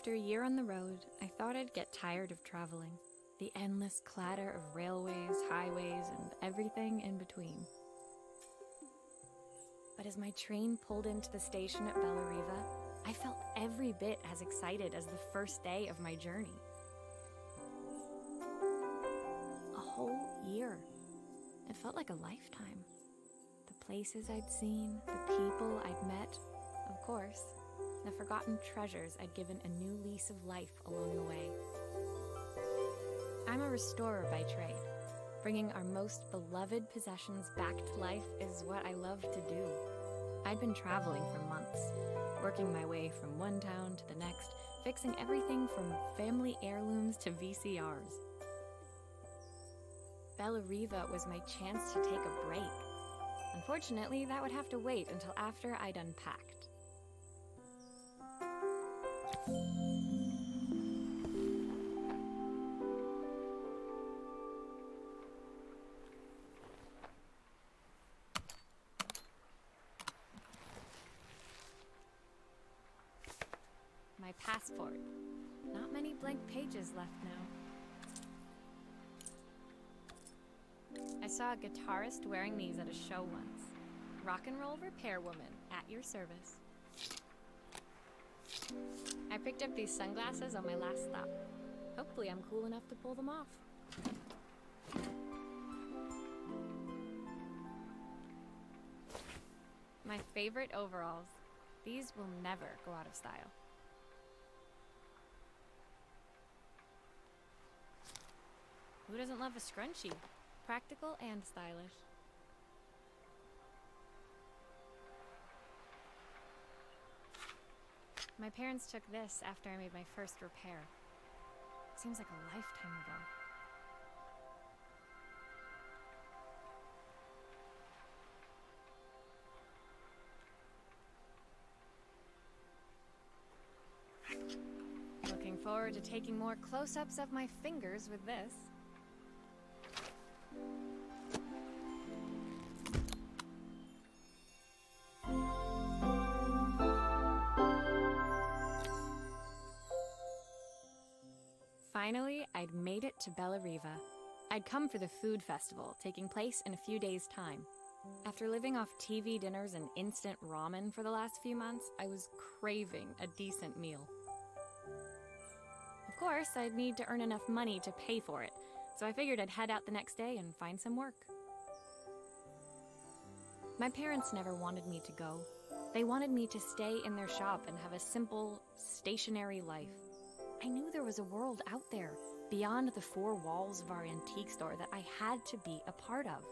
After a year on the road, I thought I'd get tired of traveling. The endless clatter of railways, highways, and everything in between. But as my train pulled into the station at Bellariva, I felt every bit as excited as the first day of my journey. A whole year. It felt like a lifetime. The places I'd seen, the people I'd met, of course, the forgotten treasures I'd given a new lease of life along the way. I'm a restorer by trade. Bringing our most beloved possessions back to life is what I love to do. I'd been traveling for months, working my way from one town to the next, fixing everything from family heirlooms to VCRs. Bellariva was my chance to take a break. Unfortunately, that would have to wait until after I'd unpacked. My passport. Not many blank pages left now. I saw a guitarist wearing these at a show once. Rock and roll repairwoman, at your service. I picked up these sunglasses on my last stop. Hopefully I'm cool enough to pull them off. My favorite overalls. These will never go out of style. Who doesn't love a scrunchie? Practical and stylish. My parents took this after I made my first repair. Seems like a lifetime ago. Looking forward to taking more close-ups of my fingers with this. Finally, I'd made it to Bellariva. I'd come for the food festival, taking place in a few days' time. After living off TV dinners and instant ramen for the last few months, I was craving a decent meal. Of course, I'd need to earn enough money to pay for it, so I figured I'd head out the next day and find some work. My parents never wanted me to go. They wanted me to stay in their shop and have a simple, stationary life. I knew there was a world out there, beyond the four walls of our antique store, that I had to be a part of.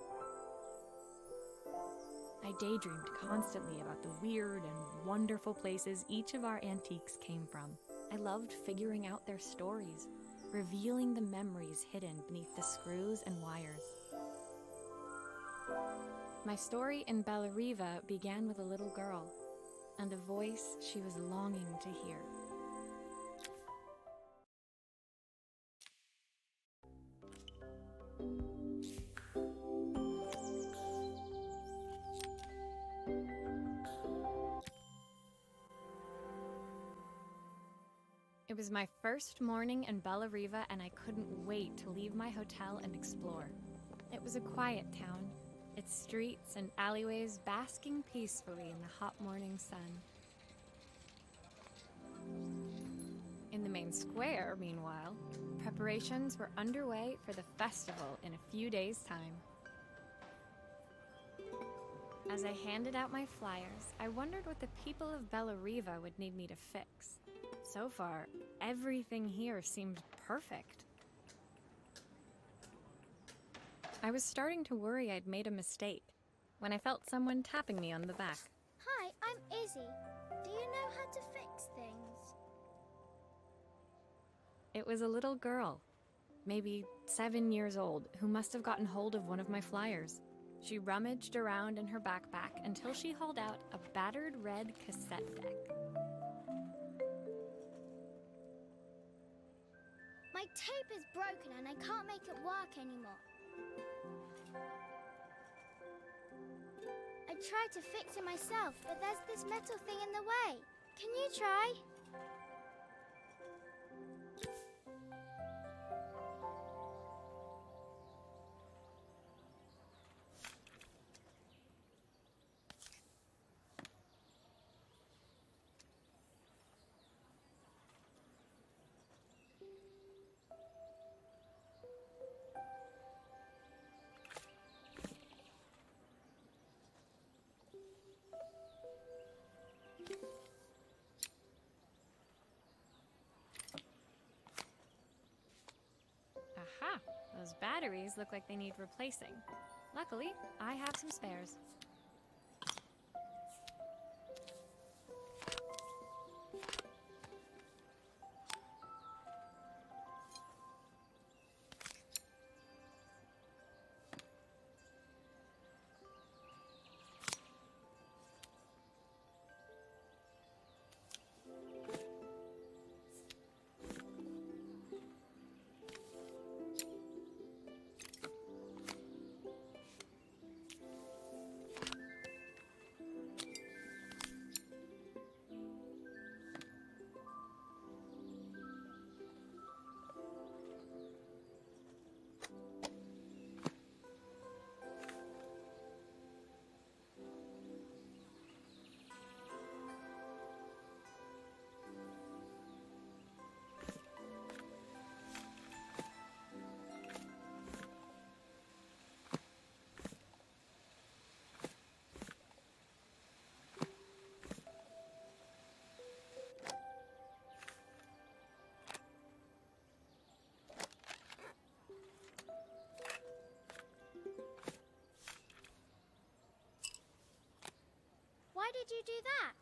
I daydreamed constantly about the weird and wonderful places each of our antiques came from. I loved figuring out their stories, revealing the memories hidden beneath the screws and wires. My story in Bellariva began with a little girl, and a voice she was longing to hear. It was my first morning in Bellariva, and I couldn't wait to leave my hotel and explore. It was a quiet town, its streets and alleyways basking peacefully in the hot morning sun. In the main square, meanwhile, preparations were underway for the festival in a few days' time. As I handed out my flyers, I wondered what the people of Bellariva would need me to fix. So far, everything here seemed perfect. I was starting to worry I'd made a mistake when I felt someone tapping me on the back. Hi, I'm Izzy. Do you know how to fix things? It was a little girl, maybe 7 years old, who must have gotten hold of one of my flyers. She rummaged around in her backpack until she hauled out a battered red cassette deck. My tape is broken and I can't make it work anymore. I tried to fix it myself, but there's this metal thing in the way. Can you try? Those batteries look like they need replacing. Luckily, I have some spares. Why did you do that?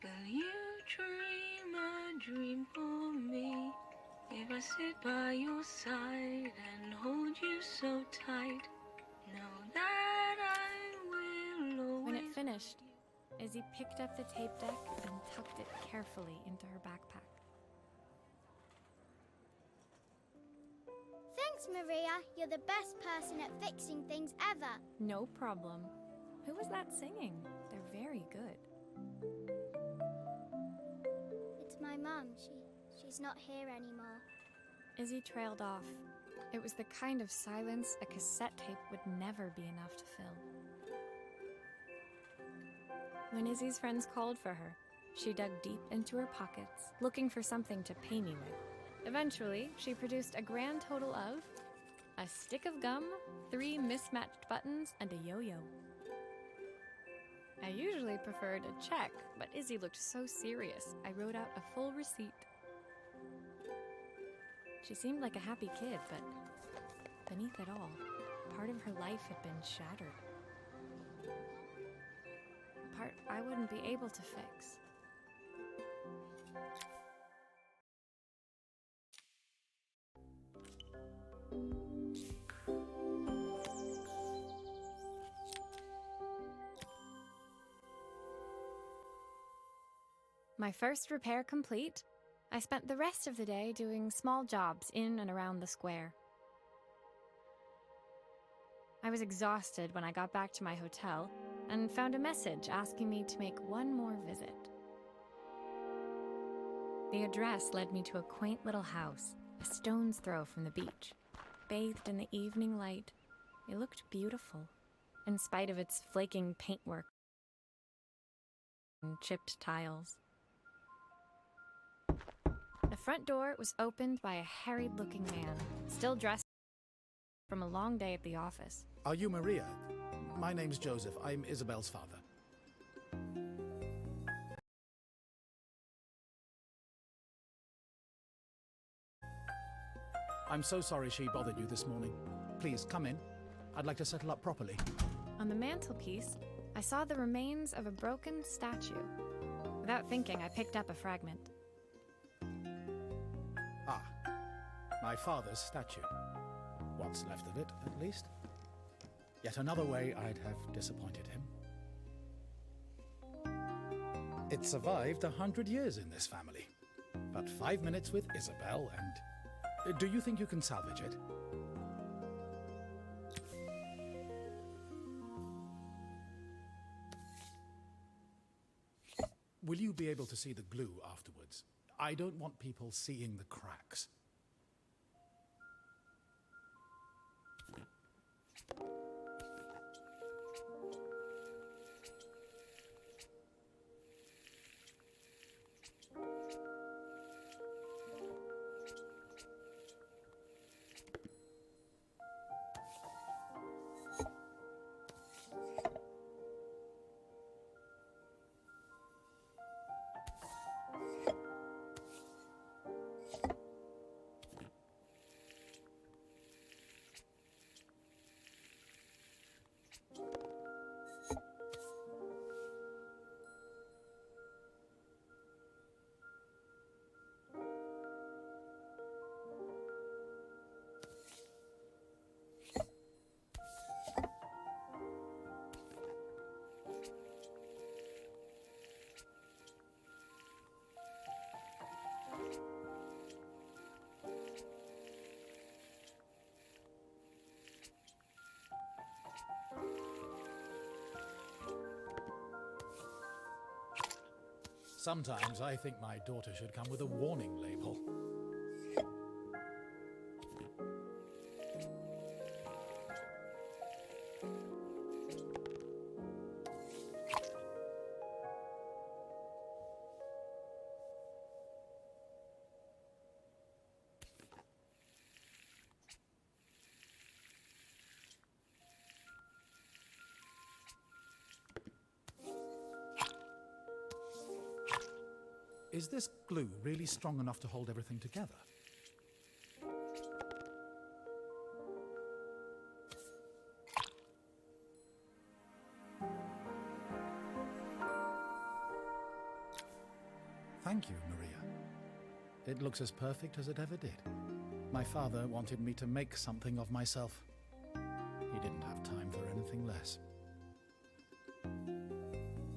Will you dream a dream for me? If I sit by your side and hold you so tight, know that I will always. When it finished, Izzy picked up the tape deck and tucked it carefully into her backpack. Thanks, Maria. You're the best person at fixing things ever. No problem. Who was that singing? They're very good. It's my mum. She's not here anymore. Izzy trailed off. It was the kind of silence a cassette tape would never be enough to fill. When Izzy's friends called for her, she dug deep into her pockets, looking for something to pay me with. Eventually, she produced a grand total of a stick of gum, 3 mismatched buttons, and a yo-yo. I usually preferred a check, but Izzy looked so serious, I wrote out a full receipt. She seemed like a happy kid, but beneath it all, part of her life had been shattered. A part I wouldn't be able to fix. My first repair complete, I spent the rest of the day doing small jobs in and around the square. I was exhausted when I got back to my hotel and found a message asking me to make one more visit. The address led me to a quaint little house, a stone's throw from the beach. Bathed in the evening light, it looked beautiful, in spite of its flaking paintwork and chipped tiles. The front door was opened by a harried-looking man, still dressed from a long day at the office. Are you Maria? My name's Joseph. I'm Isabel's father. I'm so sorry she bothered you this morning. Please, come in. I'd like to settle up properly. On the mantelpiece, I saw the remains of a broken statue. Without thinking, I picked up a fragment. Ah, my father's statue. What's left of it, at least. Yet another way I'd have disappointed him. It survived 100 years in this family. But 5 minutes with Isabel and... Do you think you can salvage it? Will you be able to see the glue afterwards? I don't want people seeing the cracks. Sometimes I think my daughter should come with a warning label. Is this glue really strong enough to hold everything together? Thank you, Maria. It looks as perfect as it ever did. My father wanted me to make something of myself. He didn't have time for anything less.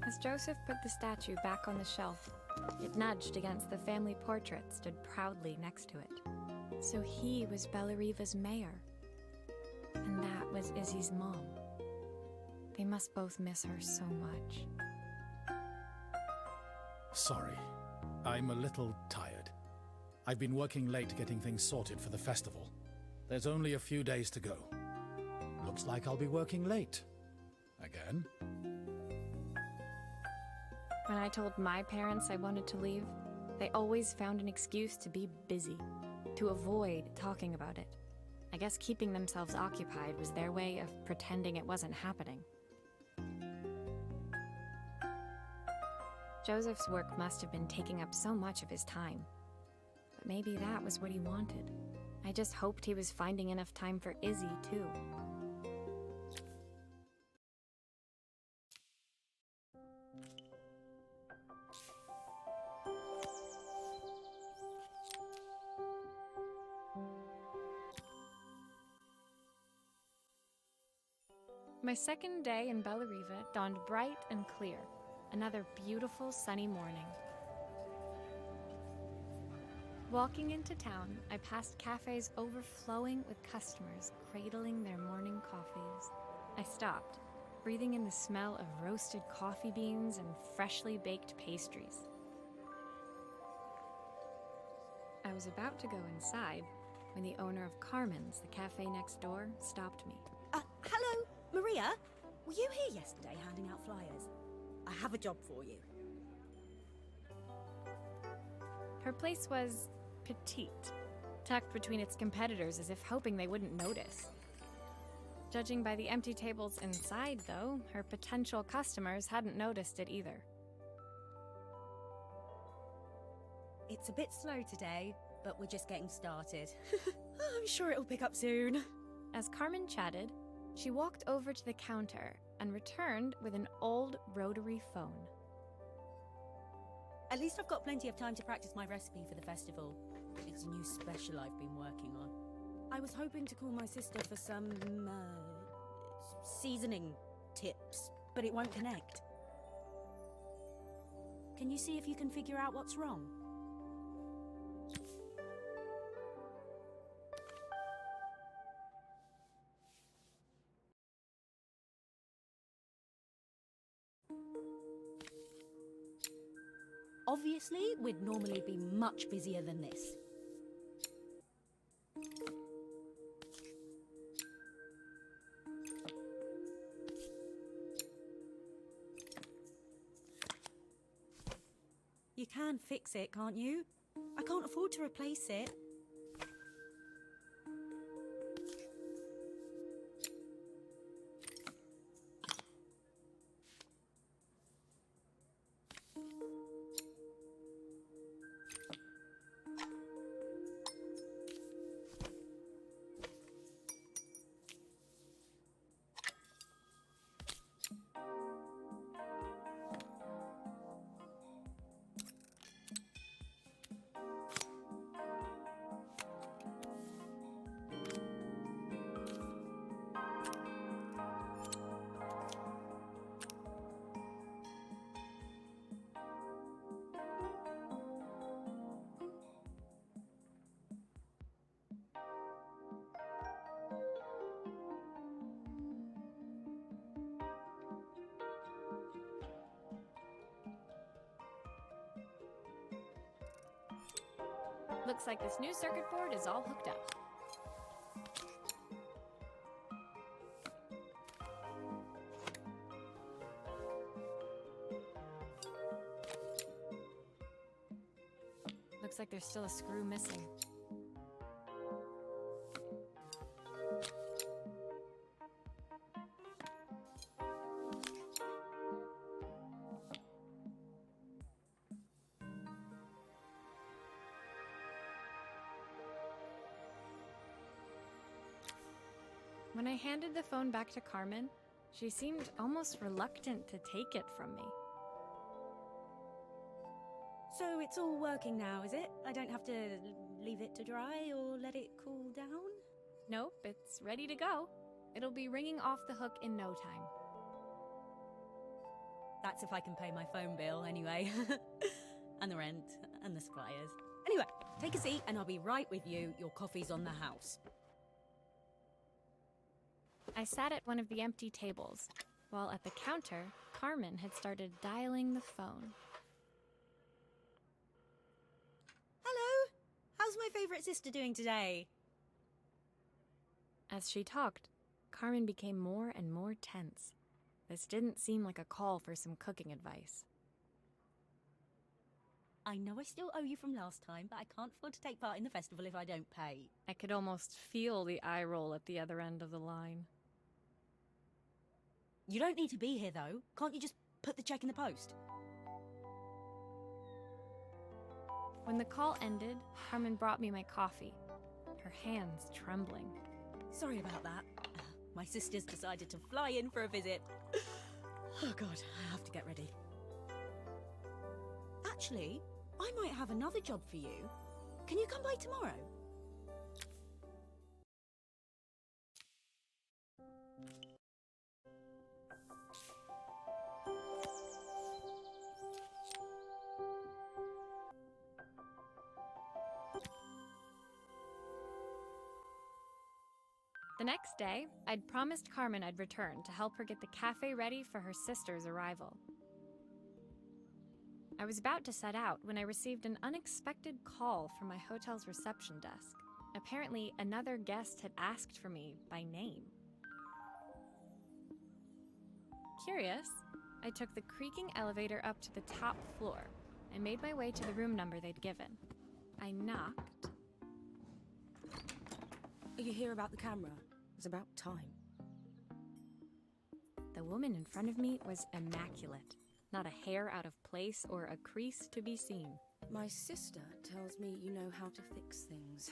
As Joseph put the statue back on the shelf, it nudged against the family portrait stood proudly next to it. So he was Bellariva's mayor. And that was Izzy's mom. They must both miss her so much. Sorry, I'm a little tired. I've been working late getting things sorted for the festival. There's only a few days to go. Looks like I'll be working late. Again. When I told my parents I wanted to leave, they always found an excuse to be busy, to avoid talking about it. I guess keeping themselves occupied was their way of pretending it wasn't happening. Joseph's work must have been taking up so much of his time. But maybe that was what he wanted. I just hoped he was finding enough time for Izzy, too. My second day in Bellariva dawned bright and clear. Another beautiful sunny morning. Walking into town, I passed cafes overflowing with customers cradling their morning coffees. I stopped, breathing in the smell of roasted coffee beans and freshly baked pastries. I was about to go inside when the owner of Carmen's, the cafe next door, stopped me. Hello, Maria? Were you here yesterday handing out flyers? I have a job for you. Her place was petite, tucked between its competitors as if hoping they wouldn't notice. Judging by the empty tables inside, though, her potential customers hadn't noticed it either. It's a bit slow today, but we're just getting started. I'm sure it'll pick up soon. As Carmen chatted, she walked over to the counter and returned with an old rotary phone. At least I've got plenty of time to practice my recipe for the festival. It's a new special I've been working on. I was hoping to call my sister for some, seasoning tips, but it won't connect. Can you see if you can figure out what's wrong? Obviously, we'd normally be much busier than this. You can fix it, can't you? I can't afford to replace it. Looks like this new circuit board is all hooked up. Looks like there's still a screw missing. When I handed the phone back to Carmen, she seemed almost reluctant to take it from me. So it's all working now, is it? I don't have to leave it to dry or let it cool down? Nope, it's ready to go. It'll be ringing off the hook in no time. That's if I can pay my phone bill, anyway. And the rent, and the suppliers. Anyway, take a seat and I'll be right with you. Your coffee's on the house. I sat at one of the empty tables, while at the counter, Carmen had started dialing the phone. Hello! How's my favourite sister doing today? As she talked, Carmen became more and more tense. This didn't seem like a call for some cooking advice. I know I still owe you from last time, but I can't afford to take part in the festival if I don't pay. I could almost feel the eye roll at the other end of the line. You don't need to be here, though. Can't you just put the check in the post? When the call ended, Carmen brought me my coffee, her hands trembling. Sorry about that. My sister's decided to fly in for a visit. Oh God, I have to get ready. Actually, I might have another job for you. Can you come by tomorrow? The next day, I'd promised Carmen I'd return to help her get the cafe ready for her sister's arrival. I was about to set out when I received an unexpected call from my hotel's reception desk. Apparently, another guest had asked for me by name. Curious, I took the creaking elevator up to the top floor and made my way to the room number they'd given. I knocked. Are you here about the camera? It's about time. The woman in front of me was immaculate. Not a hair out of place or a crease to be seen. My sister tells me you know how to fix things.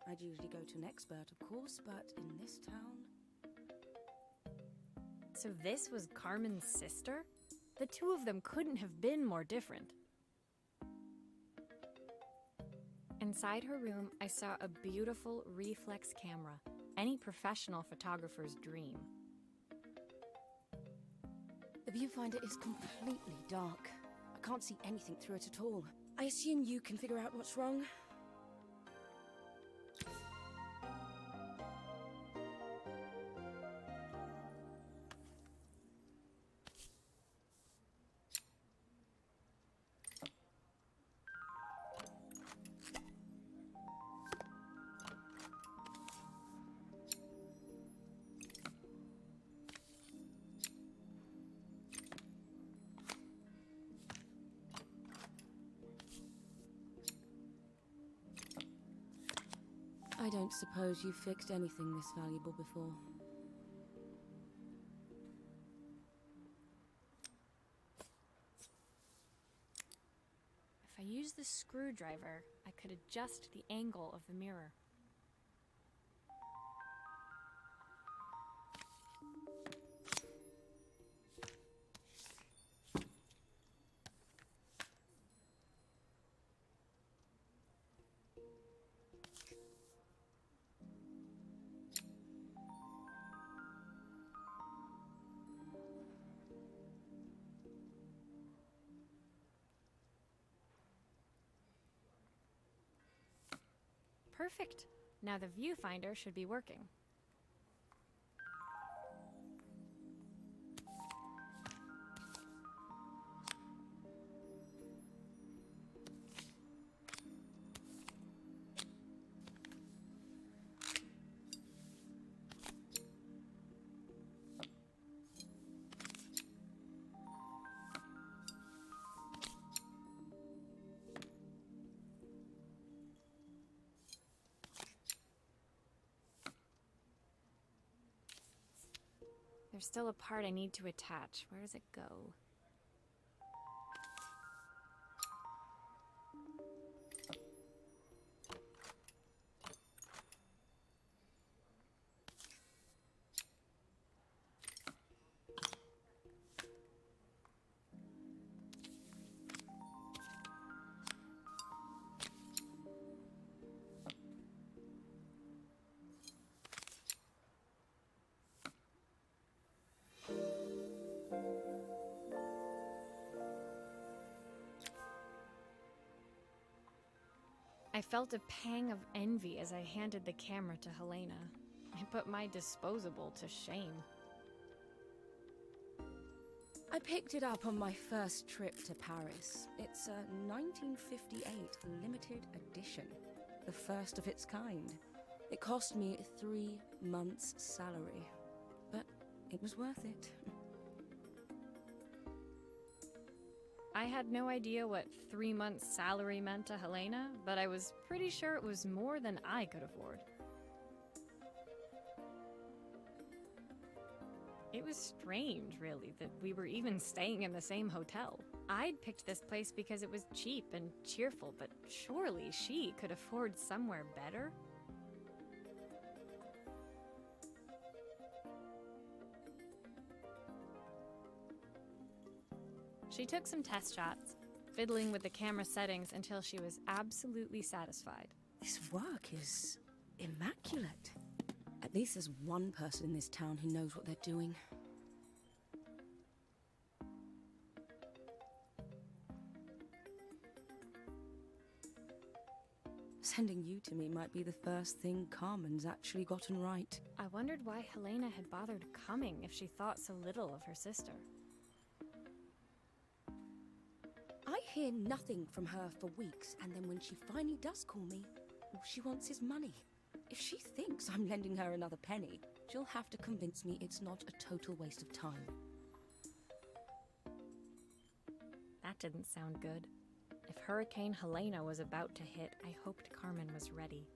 I'd usually go to an expert, of course, but in this town... So this was Carmen's sister? The two of them couldn't have been more different. Inside her room, I saw a beautiful reflex camera, any professional photographer's dream. The viewfinder is completely dark. I can't see anything through it at all. I assume you can figure out what's wrong. I don't suppose you've fixed anything this valuable before. If I used the screwdriver, I could adjust the angle of the mirror. Perfect. Now the viewfinder should be working. There's still a part I need to attach. Where does it go? I felt a pang of envy as I handed the camera to Helena. I put my disposable to shame. I picked it up on my first trip to Paris. It's a 1958 limited edition, the first of its kind. It cost me 3 months' salary, but it was worth it. I had no idea what 3 months' salary meant to Helena, but I was pretty sure it was more than I could afford. It was strange, really, that we were even staying in the same hotel. I'd picked this place because it was cheap and cheerful, but surely she could afford somewhere better? She took some test shots, fiddling with the camera settings until she was absolutely satisfied. This work is immaculate. At least there's one person in this town who knows what they're doing. Sending you to me might be the first thing Carmen's actually gotten right. I wondered why Helena had bothered coming if she thought so little of her sister. I hear nothing from her for weeks, and then when she finally does call me, all she wants is money. If she thinks I'm lending her another penny, she'll have to convince me it's not a total waste of time. That didn't sound good. If Hurricane Helena was about to hit, I hoped Carmen was ready.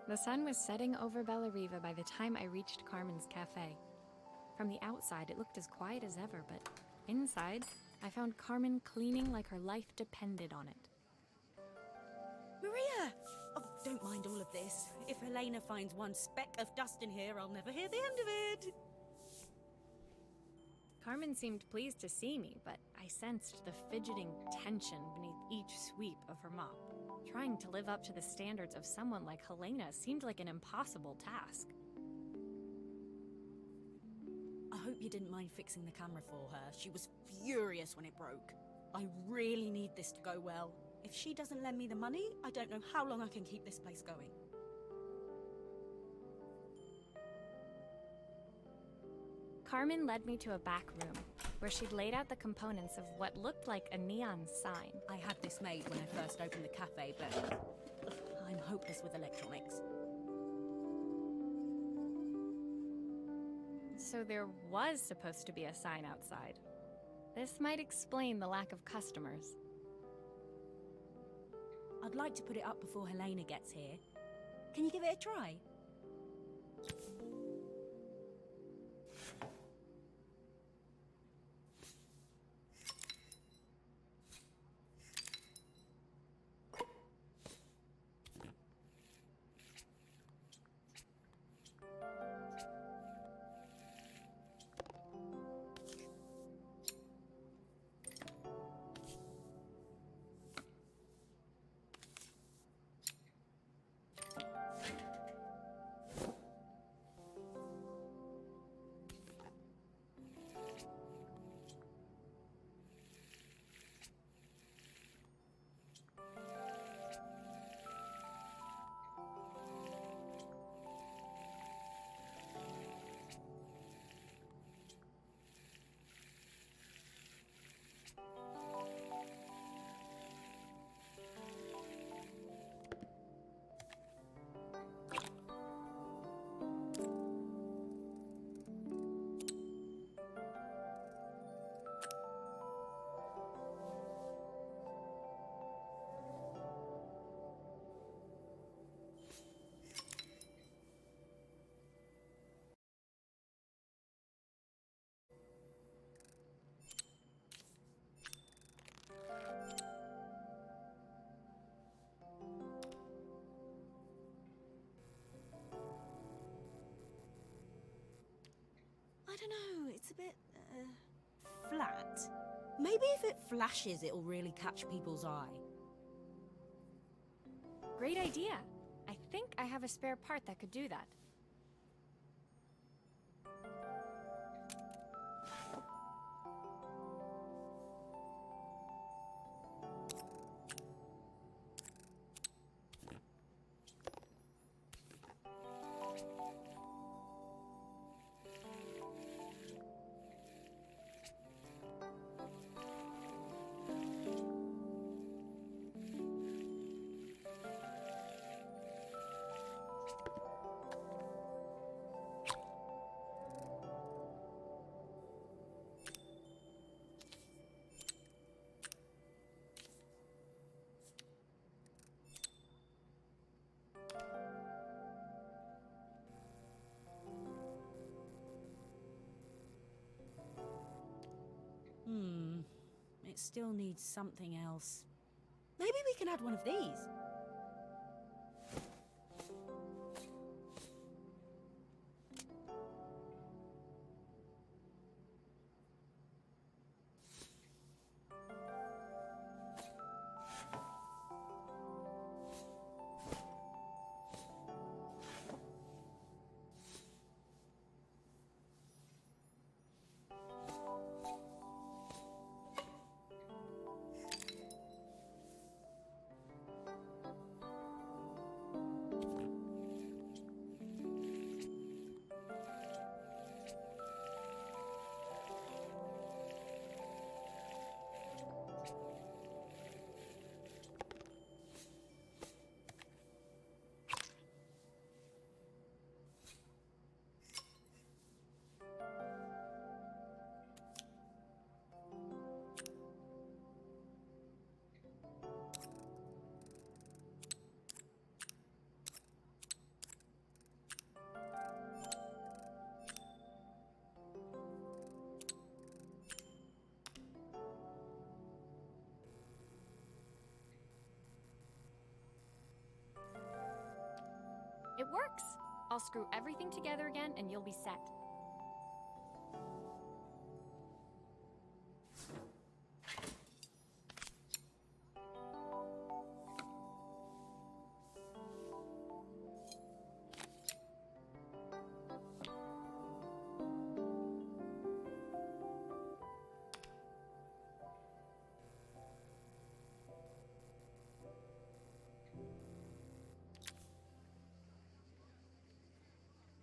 The sun was setting over Bella Riva by the time I reached Carmen's cafe. From the outside, it looked as quiet as ever, but inside, I found Carmen cleaning like her life depended on it. Maria! Oh, don't mind all of this. If Helena finds one speck of dust in here, I'll never hear the end of it. Carmen seemed pleased to see me, but I sensed the fidgeting tension beneath each sweep of her mop. Trying to live up to the standards of someone like Helena seemed like an impossible task. I hope you didn't mind fixing the camera for her. She was furious when it broke. I really need this to go well. If she doesn't lend me the money, I don't know how long I can keep this place going. Carmen led me to a back room, where she'd laid out the components of what looked like a neon sign. I had this made when I first opened the cafe, but I'm hopeless with electronics. So there was supposed to be a sign outside. This might explain the lack of customers. I'd like to put it up before Helena gets here. Can you give it a try? bit, flat. Maybe if it flashes, it'll really catch people's eye. Great idea. I think I have a spare part that could do that. It still needs something else. Maybe we can add one of these. It works! I'll screw everything together again and you'll be set.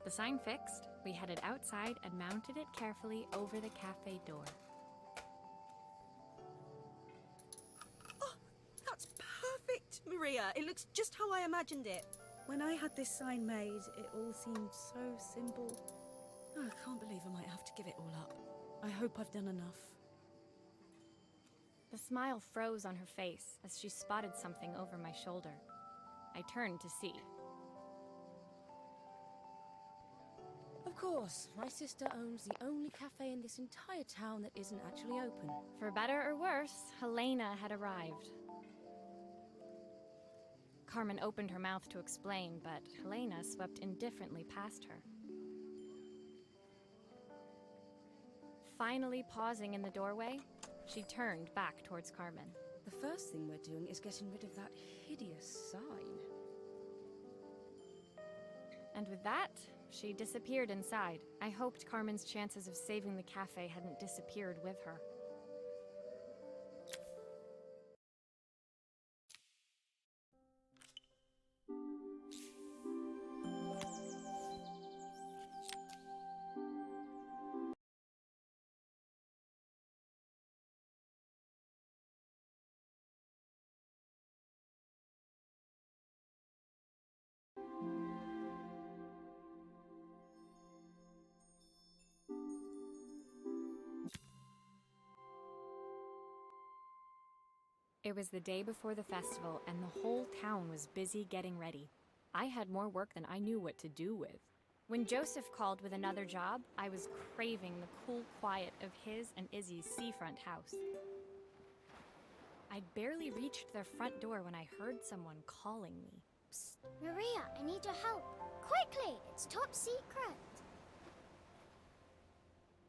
The sign fixed, we headed outside and mounted it carefully over the cafe door. Oh, that's perfect, Maria. It looks just how I imagined it. When I had this sign made, it all seemed so simple. Oh, I can't believe I might have to give it all up. I hope I've done enough. The smile froze on her face as she spotted something over my shoulder. I turned to see. Of course, my sister owns the only cafe in this entire town that isn't actually open. For better or worse, Helena had arrived. Carmen opened her mouth to explain, but Helena swept indifferently past her. Finally pausing in the doorway, she turned back towards Carmen. The first thing we're doing is getting rid of that hideous sign. And with that, she disappeared inside. I hoped Carmen's chances of saving the cafe hadn't disappeared with her. It was the day before the festival, and the whole town was busy getting ready. I had more work than I knew what to do with. When Joseph called with another job, I was craving the cool quiet of his and Izzy's seafront house. I'd barely reached their front door when I heard someone calling me. Psst. Maria, I need your help. Quickly, it's top secret.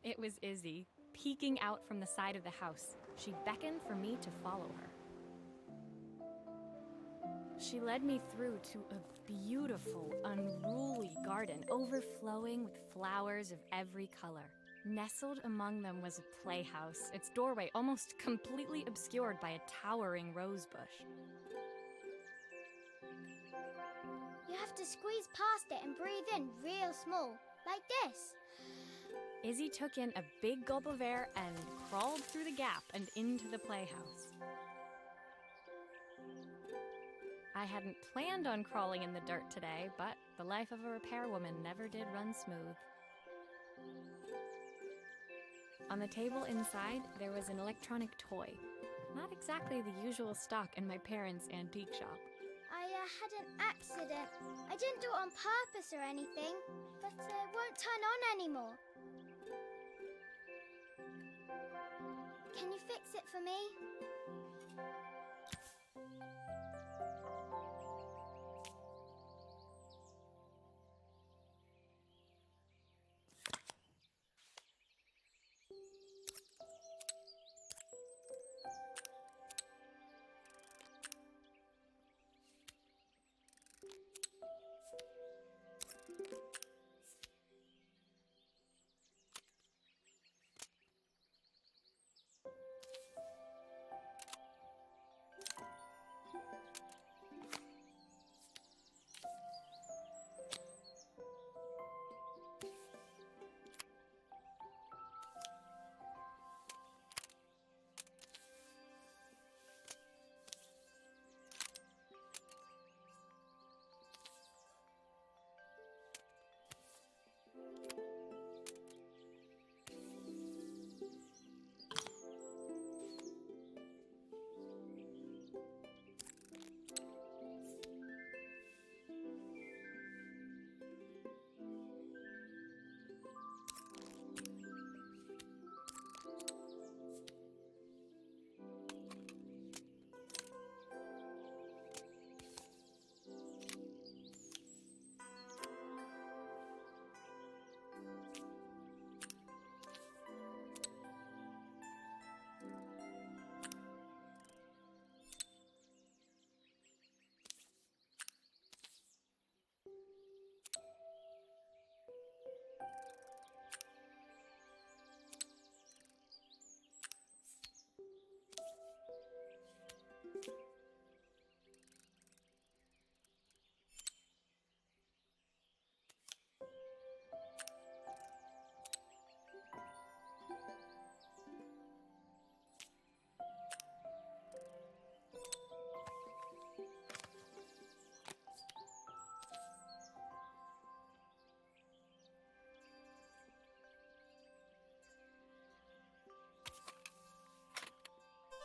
It was Izzy, peeking out from the side of the house. She beckoned for me to follow her. She led me through to a beautiful, unruly garden overflowing with flowers of every color. Nestled among them was a playhouse, its doorway almost completely obscured by a towering rose bush. You have to squeeze past it and breathe in real small, like this. Izzy took in a big gulp of air and crawled through the gap and into the playhouse. I hadn't planned on crawling in the dirt today, but the life of a repairwoman never did run smooth. On the table inside, there was an electronic toy. Not exactly the usual stock in my parents' antique shop. I had an accident. I didn't do it on purpose or anything, but it won't turn on anymore. Can you fix it for me?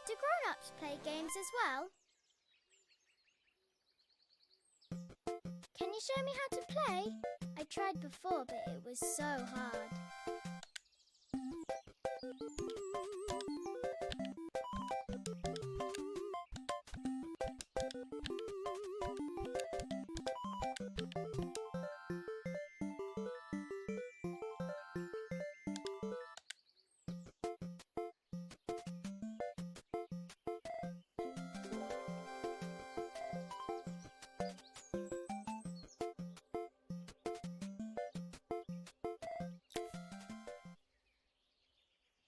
Do grown-ups play games as well? Can you show me how to play? I tried before, but it was so hard.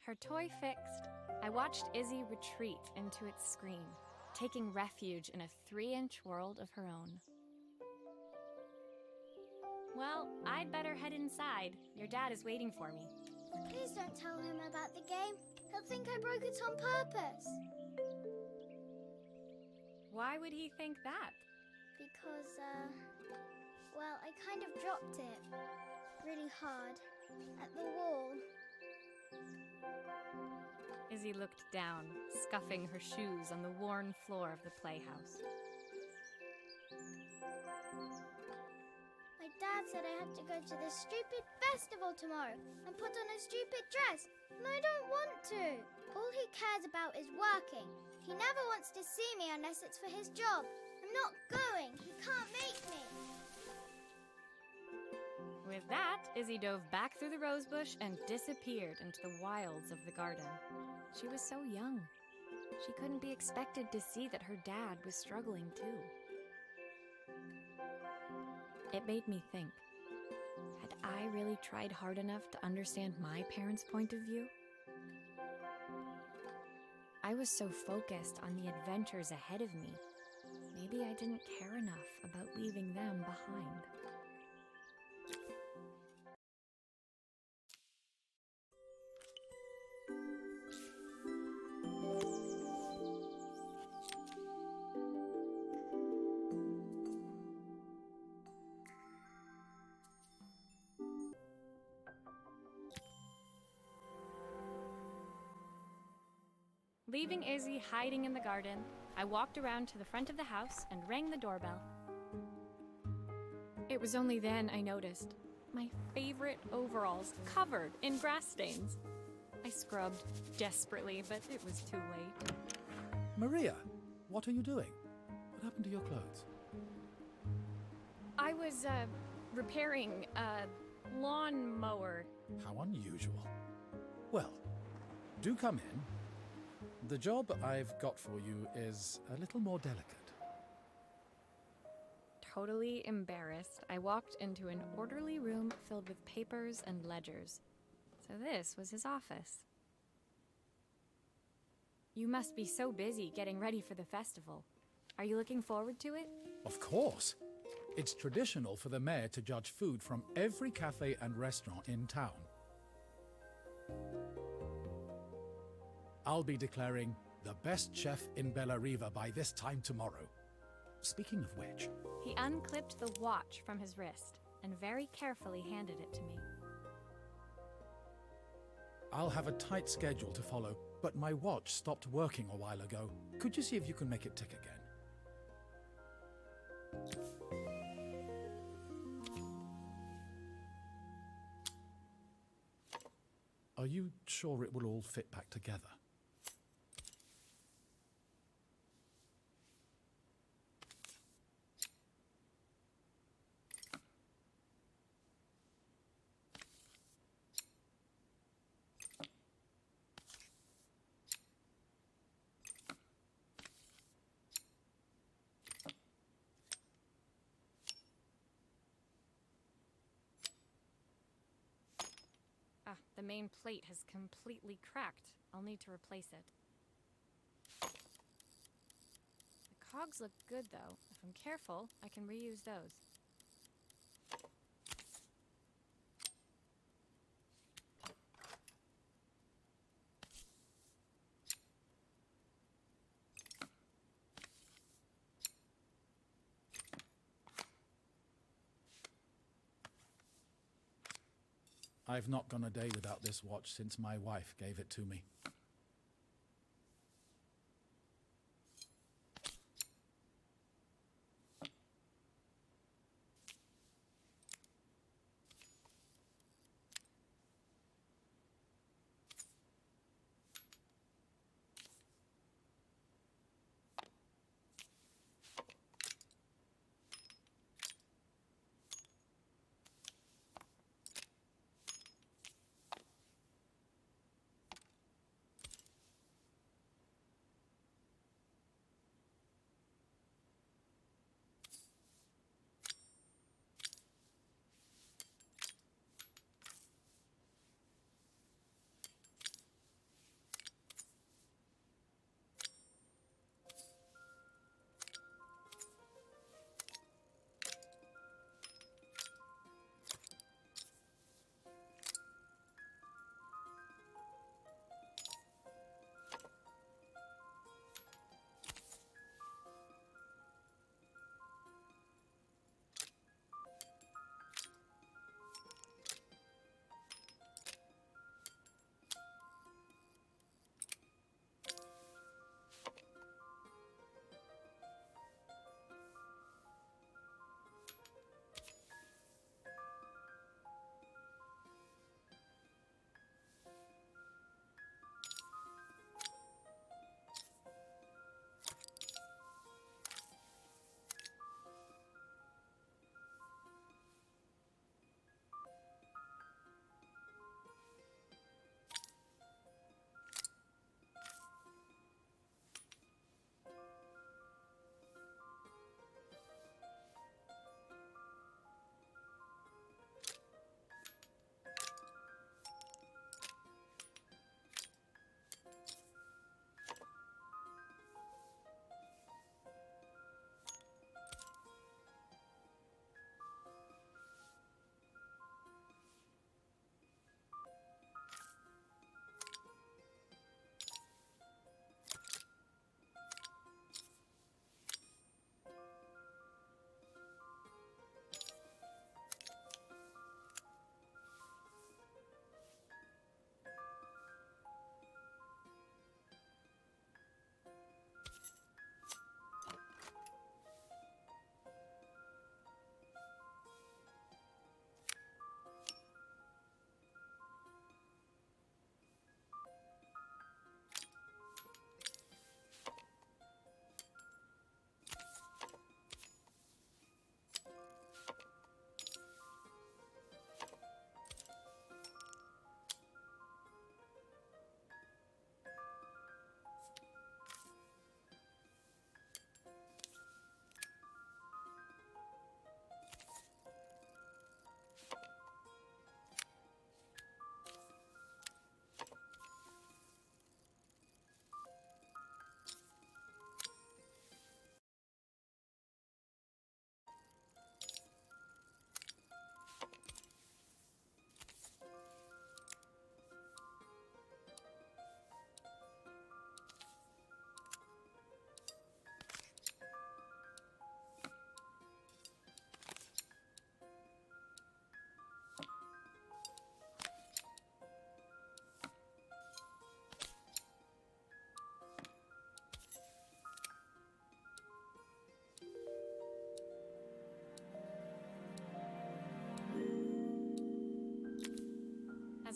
Her toy fixed, I watched Izzy retreat into its screen, taking refuge in a 3-inch world of her own. Well, I'd better head inside. Your dad is waiting for me. Please don't tell him about the game. He'll think I broke it on purpose. Why would he think that? Because, well, I kind of dropped it really hard at the wall. Izzy looked down, scuffing her shoes on the worn floor of the playhouse. My dad said I have to go to this stupid festival tomorrow and put on a stupid dress, and I don't want to. All he cares about is working. He never wants to see me unless it's for his job. I'm not going. He can't make me. With that, Izzy dove back through the rosebush and disappeared into the wilds of the garden. She was so young. She couldn't be expected to see that her dad was struggling too. It made me think, had I really tried hard enough to understand my parents' point of view? I was so focused on the adventures ahead of me, maybe I didn't care enough about leaving them behind. Leaving Izzy hiding in the garden, I walked around to the front of the house and rang the doorbell. It was only then I noticed my favorite overalls covered in grass stains. I scrubbed desperately, but it was too late. Maria, what are you doing? What happened to your clothes? I was, repairing a lawnmower. How unusual. Well, do come in. The job I've got for you is a little more delicate. Totally embarrassed, I walked into an orderly room filled with papers and ledgers. So this was his office. You must be so busy getting ready for the festival. Are you looking forward to it? Of course. It's traditional for the mayor to judge food from every cafe and restaurant in town. I'll be declaring the best chef in Bella Riva by this time tomorrow. Speaking of which... He unclipped the watch from his wrist and very carefully handed it to me. I'll have a tight schedule to follow, but my watch stopped working a while ago. Could you see if you can make it tick again? Are you sure it will all fit back together? Ah, the main plate has completely cracked. I'll need to replace it. The cogs look good, though. If I'm careful, I can reuse those. I've not gone a day without this watch since my wife gave it to me.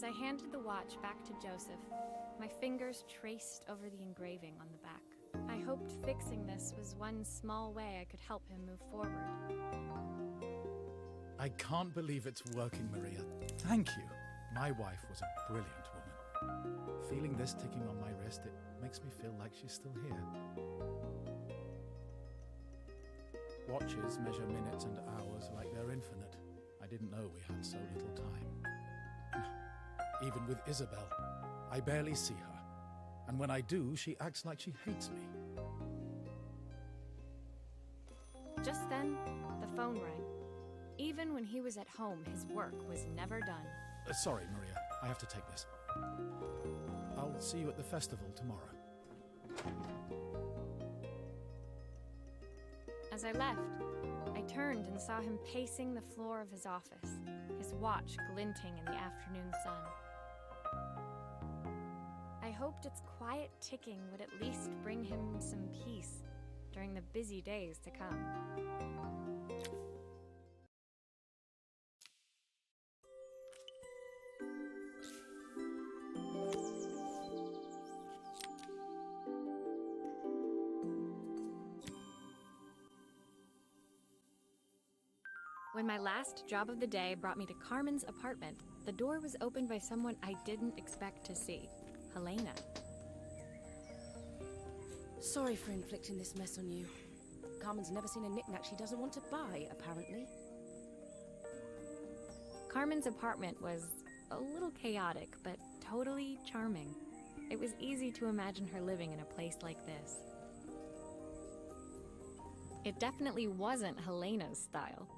As I handed the watch back to Joseph, my fingers traced over the engraving on the back. I hoped fixing this was one small way I could help him move forward. I can't believe it's working, Maria. Thank you. My wife was a brilliant woman. Feeling this ticking on my wrist, it makes me feel like she's still here. Watches measure minutes and hours like they're infinite. I didn't know we had so little time. Even with Isabel, I barely see her. And when I do, she acts like she hates me. Just then, the phone rang. Even when he was at home, his work was never done. Sorry, Maria. I have to take this. I'll see you at the festival tomorrow. As I left, I turned and saw him pacing the floor of his office, his watch glinting in the afternoon sun. I hoped its quiet ticking would at least bring him some peace during the busy days to come. When my last job of the day brought me to Carmen's apartment, the door was opened by someone I didn't expect to see, Helena. Sorry for inflicting this mess on you. Carmen's never seen a knick-knack she doesn't want to buy, apparently. Carmen's apartment was a little chaotic, but totally charming. It was easy to imagine her living in a place like this. It definitely wasn't Helena's style.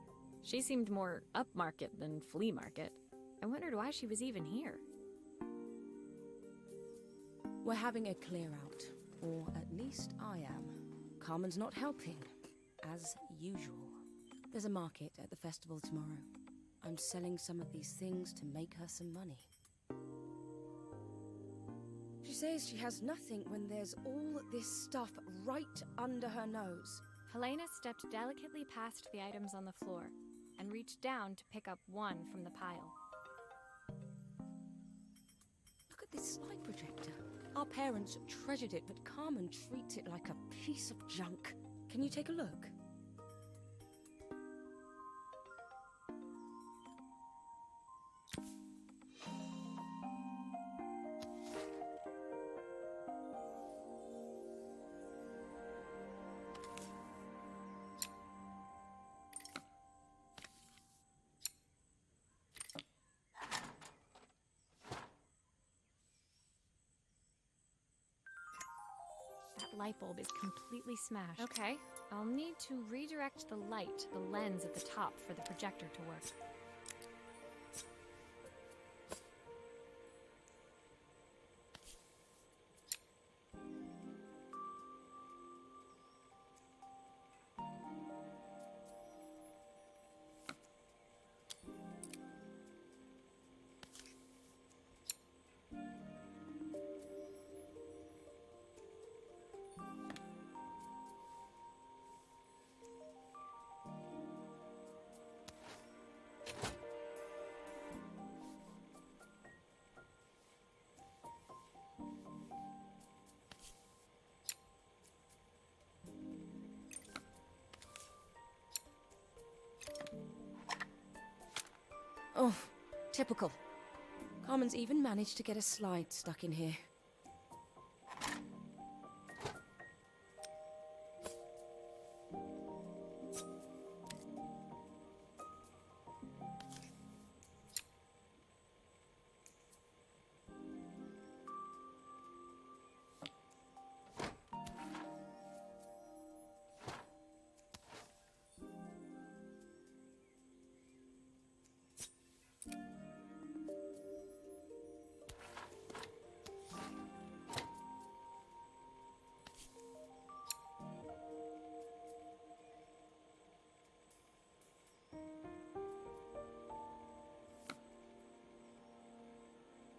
She seemed more upmarket than flea market. I wondered why she was even here. We're having a clear out, or at least I am. Carmen's not helping, as usual. There's a market at the festival tomorrow. I'm selling some of these things to make her some money. She says she has nothing when there's all this stuff right under her nose. Helena stepped delicately past the items on the floor and reached down to pick up one from the pile. Look at this slide projector. Our parents treasured it, but Carmen treats it like a piece of junk. Can you take a look? That light bulb is completely smashed. Okay, I'll need to redirect the light to the lens at the top for the projector to work. Oh, typical. Carmen's even managed to get a slide stuck in here.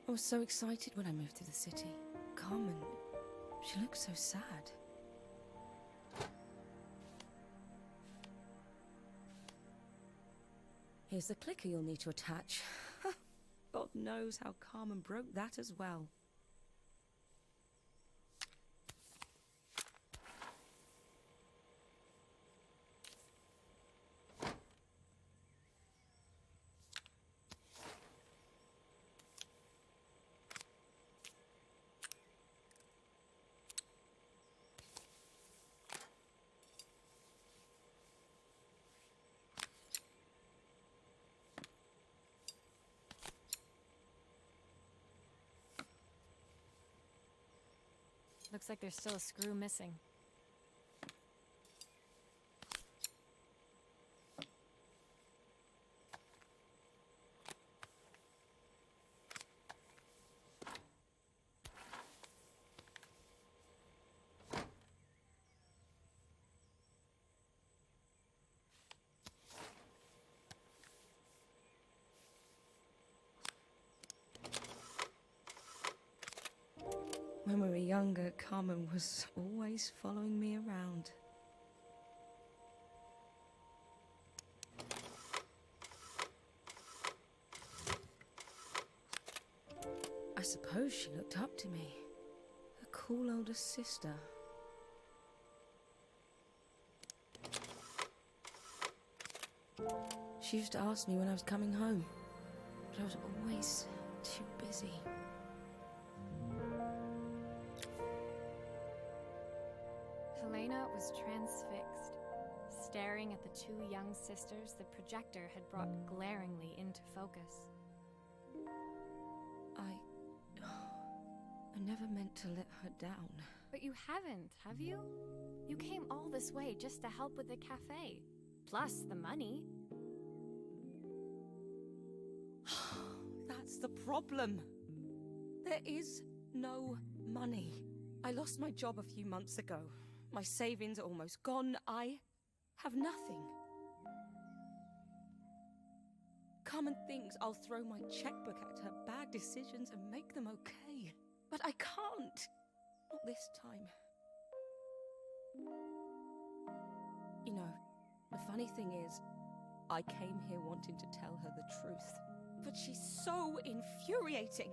I was so excited when I moved to the city. Carmen, she looks so sad. Here's the clicker you'll need to attach. God knows how Carmen broke that as well. Looks like there's still a screw missing. When we were younger, Carmen was always following me around. I suppose she looked up to me. A cool older sister. She used to ask me when I was coming home, but I was always too busy. Helena was transfixed, staring at the two young sisters the projector had brought glaringly into focus. I never meant to let her down. But you haven't, have you? You came all this way just to help with the cafe. Plus the money. That's the problem. There is no money. I lost my job a few months ago. My savings are almost gone. I have nothing. Carmen thinks I'll throw my checkbook at her bad decisions and make them okay. But I can't. Not this time. You know, the funny thing is, I came here wanting to tell her the truth. But she's so infuriating.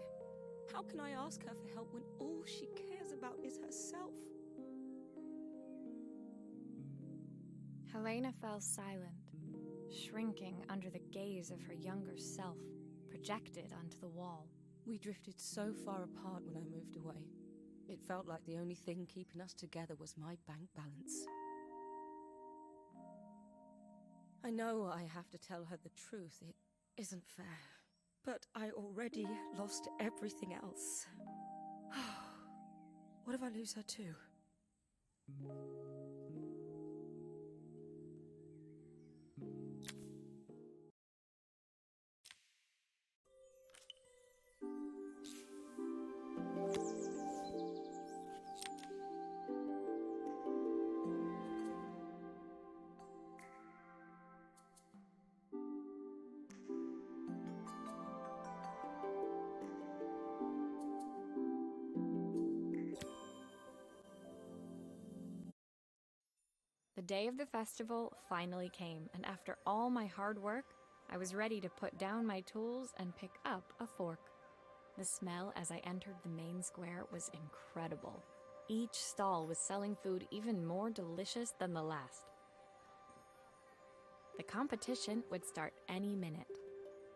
How can I ask her for help when all she cares about is herself? Helena fell silent, shrinking under the gaze of her younger self, projected onto the wall. We drifted so far apart when I moved away. It felt like the only thing keeping us together was my bank balance. I know I have to tell her the truth. It isn't fair. But I already lost everything else. What if I lose her too? The day of the festival finally came, and after all my hard work, I was ready to put down my tools and pick up a fork. The smell as I entered the main square was incredible. Each stall was selling food even more delicious than the last. The competition would start any minute.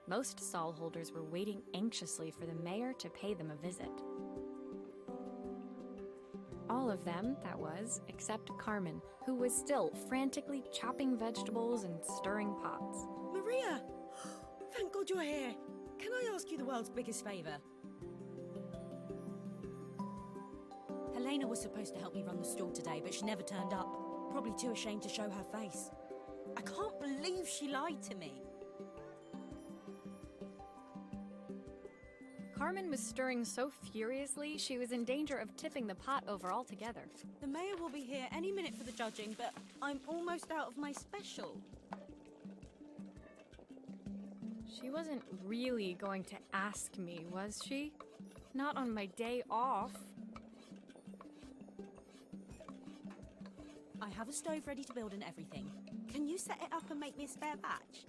Most stall holders were waiting anxiously for the mayor to pay them a visit. All of them, that was, except Carmen, who was still frantically chopping vegetables and stirring pots. Maria! Thank God you're here. Can I ask you the world's biggest favour? Helena was supposed to help me run the stall today, but she never turned up. Probably too ashamed to show her face. I can't believe she lied to me. Carmen was stirring so furiously, she was in danger of tipping the pot over altogether. The mayor will be here any minute for the judging, but I'm almost out of my special. She wasn't really going to ask me, was she? Not on my day off. I have a stove ready to build and everything. Can you set it up and make me a spare batch?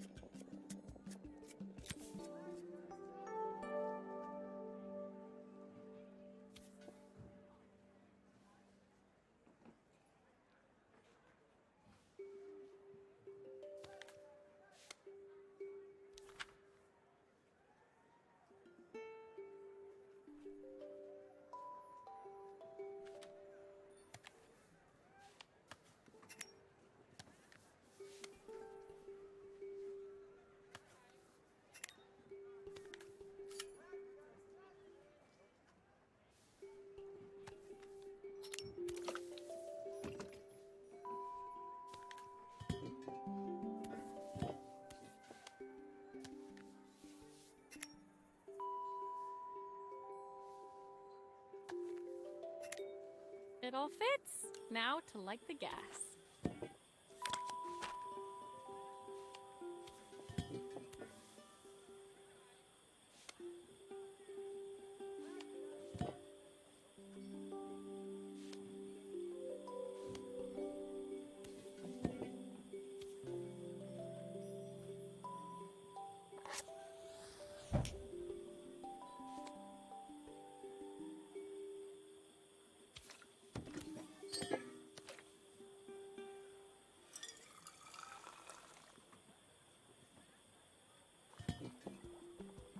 It all fits. Now to light the gas.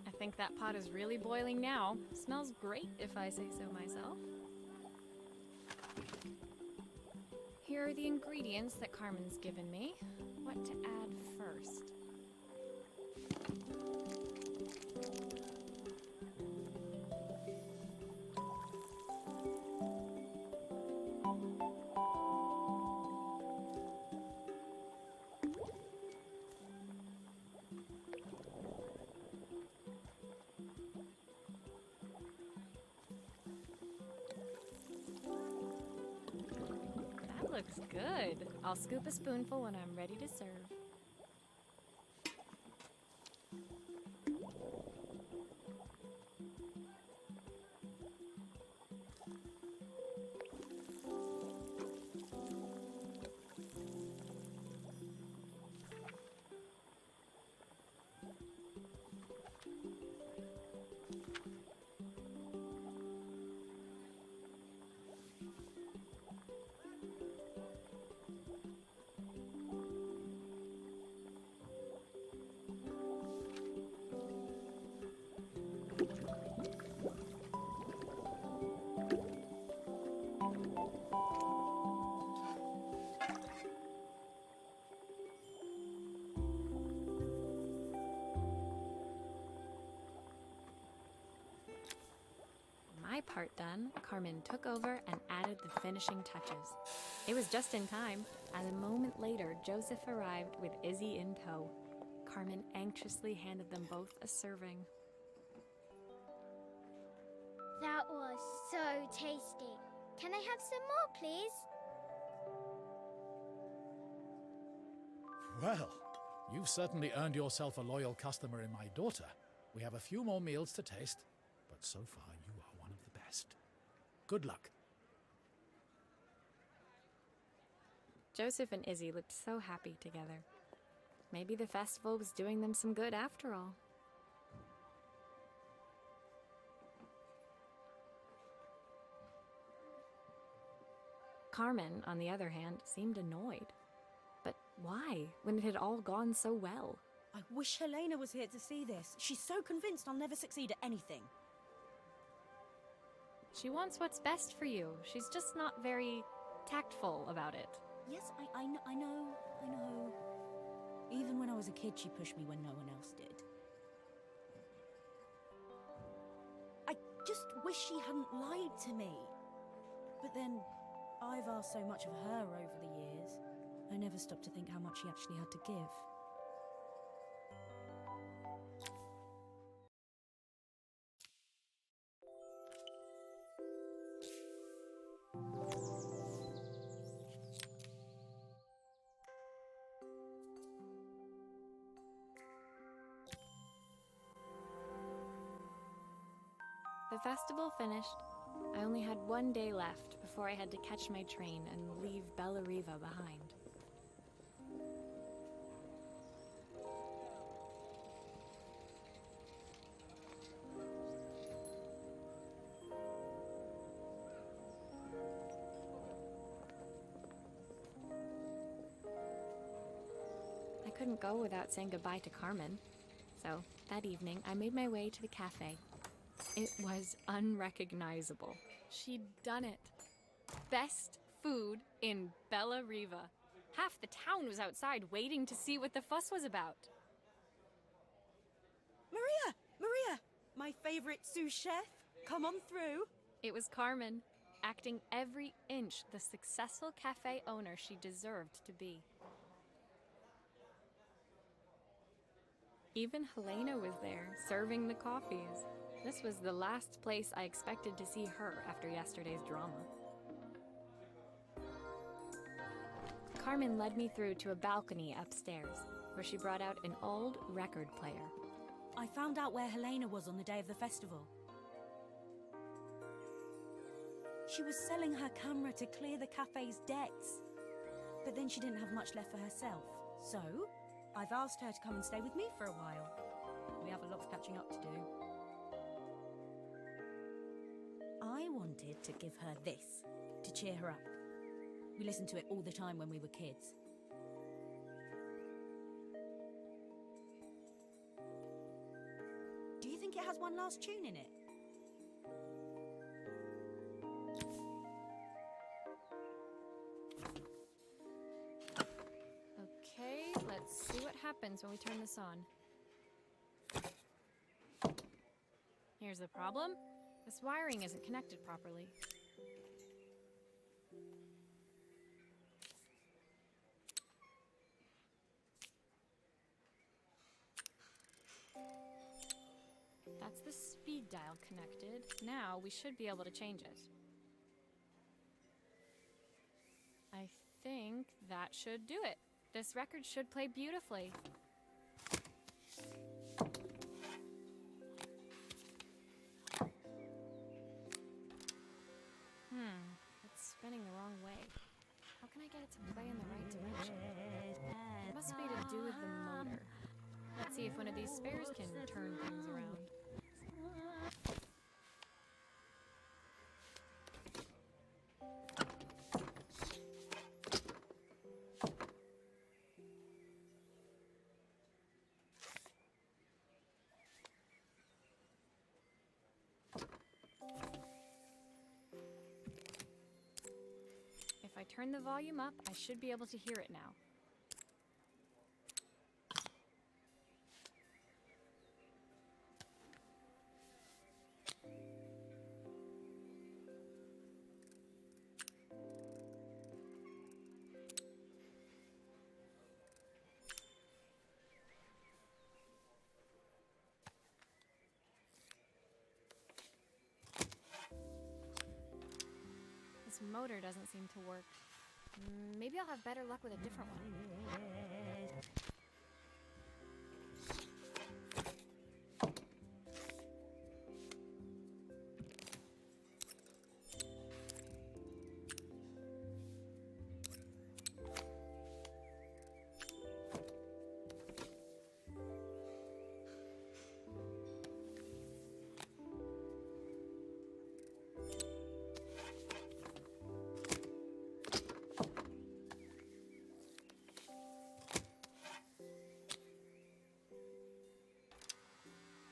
I think that pot is really boiling now. Smells great if I say so myself. Here are the ingredients that Carmen's given me. What to add first? That looks good. I'll scoop a spoonful when I'm ready to serve. My part done, Carmen took over and added the finishing touches. It was just in time, and a moment later, Joseph arrived with Izzy in tow. Carmen anxiously handed them both a serving. That was so tasty. Can I have some more, please? Well, you've certainly earned yourself a loyal customer in my daughter. We have a few more meals to taste, but so far you are one of the best. Good luck. Joseph and Izzy looked so happy together. Maybe the festival was doing them some good after all. Carmen, on the other hand, seemed annoyed. But why, when it had all gone so well? I wish Helena was here to see this. She's so convinced I'll never succeed at anything. She wants what's best for you. She's just not very tactful about it. Yes, I know. Even when I was a kid, she pushed me when no one else did. I just wish she hadn't lied to me. But then, I've asked so much of her over the years. I never stopped to think how much she actually had to give. The festival finished. I only had one day left before I had to catch my train and leave Bella Riva behind. I couldn't go without saying goodbye to Carmen. So, that evening, I made my way to the cafe. It was unrecognizable. She'd done it. Best food in Bella Riva. Half the town was outside waiting to see what the fuss was about. Maria! My favorite sous chef. Come on through. It was Carmen, acting every inch the successful cafe owner she deserved to be. Even Helena was there, serving the coffees. This was the last place I expected to see her after yesterday's drama. Carmen led me through to a balcony upstairs, where she brought out an old record player. I found out where Helena was on the day of the festival. She was selling her camera to clear the cafe's debts. But then she didn't have much left for herself. So, I've asked her to come and stay with me for a while. We have a lot of catching up to do. I wanted to give her this, to cheer her up. We listened to it all the time when we were kids. Do you think it has one last tune in it? Okay, let's see what happens when we turn this on. Here's the problem. This wiring isn't connected properly. That's the speed dial connected. Now we should be able to change it. I think that should do it. This record should play beautifully. It's spinning the wrong way. How can I get it to play in the right direction? It must be to do with the motor. Let's see if one of these spares can turn things around. If I turn the volume up, I should be able to hear it now. This motor doesn't seem to work. Maybe I'll have better luck with a different one.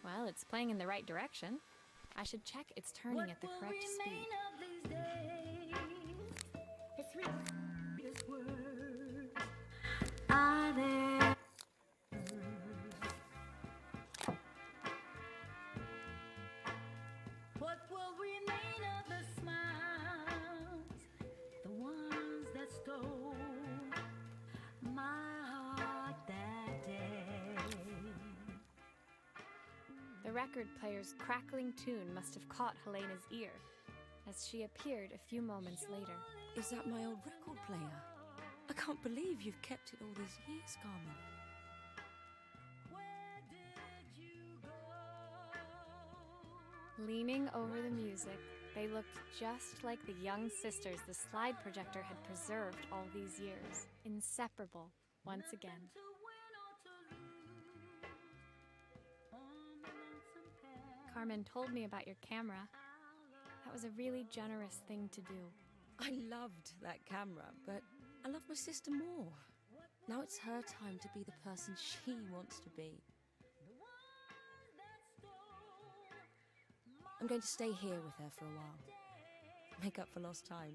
Well, it's playing in the right direction. I should check it's turning at the correct speed. What will remain of the smiles, the ones that stole my heart that day? The record player's crackling tune must have caught Helena's ear, as she appeared a few moments later. Is that my old record player? I can't believe you've kept it all these years, Carmen. Where did you go? Leaning over the music, they looked just like the young sisters the slide projector had preserved all these years, inseparable once again. To win or to lose on the lonesome path. Carmen told me about your camera. That was a really generous thing to do. I loved that camera, but I love my sister more. Now it's her time to be the person she wants to be. I'm going to stay here with her for a while. Make up for lost time.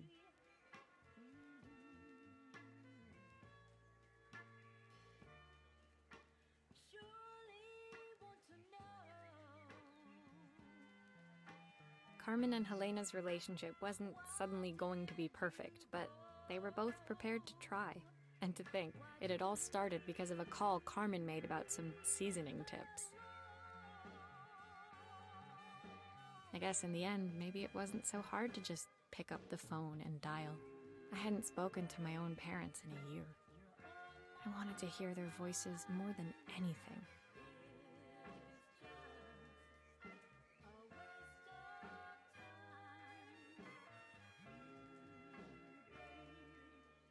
Carmen and Helena's relationship wasn't suddenly going to be perfect, but they were both prepared to try. And to think, it had all started because of a call Carmen made about some seasoning tips. I guess in the end, maybe it wasn't so hard to just pick up the phone and dial. I hadn't spoken to my own parents in a year. I wanted to hear their voices more than anything.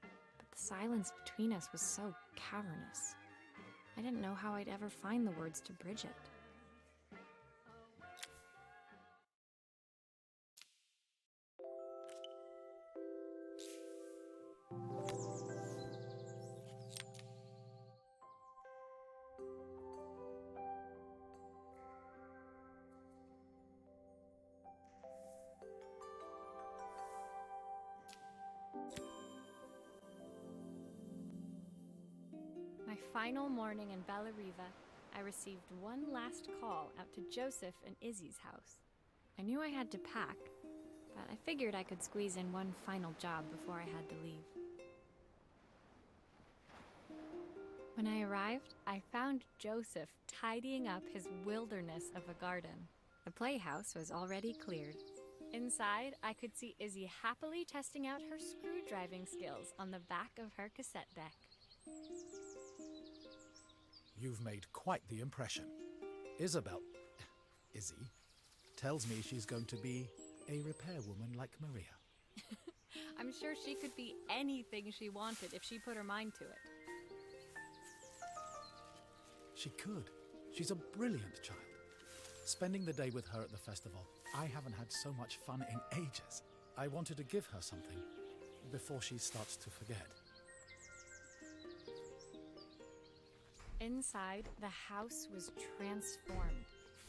But the silence between us was so cavernous. I didn't know how I'd ever find the words to bridge it. My final morning in Bellariva, I received one last call out to Joseph and Izzy's house. I knew I had to pack, but I figured I could squeeze in one final job before I had to leave. When I arrived, I found Joseph tidying up his wilderness of a garden. The playhouse was already cleared. Inside, I could see Izzy happily testing out her screw-driving skills on the back of her cassette deck. You've made quite the impression. Izzy, tells me she's going to be a repairwoman like Maria. I'm sure she could be anything she wanted if she put her mind to it. She could. She's a brilliant child. Spending the day with her at the festival, I haven't had so much fun in ages. I wanted to give her something before she starts to forget. Inside, the house was transformed,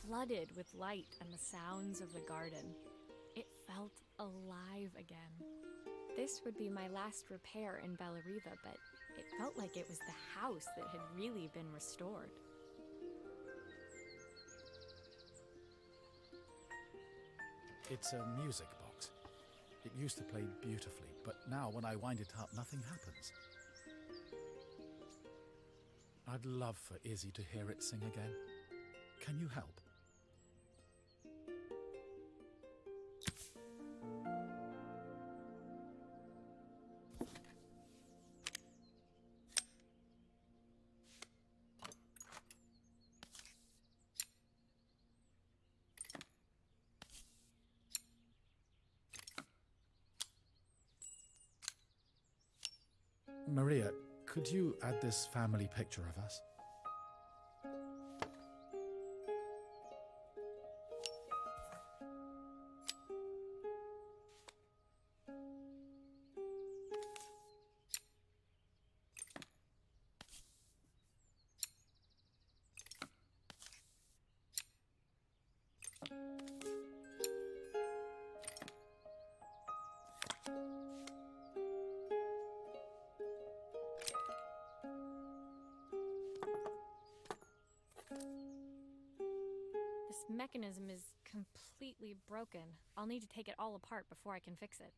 flooded with light and the sounds of the garden. It felt alive again. This would be my last repair in Bellariva, but it felt like it was the house that had really been restored. It's a music box. It used to play beautifully, but now when I wind it up, nothing happens. I'd love for Izzy to hear it sing again. Can you help? Maria, could you add this family picture of us? This mechanism is completely broken. I'll need to take it all apart before I can fix it.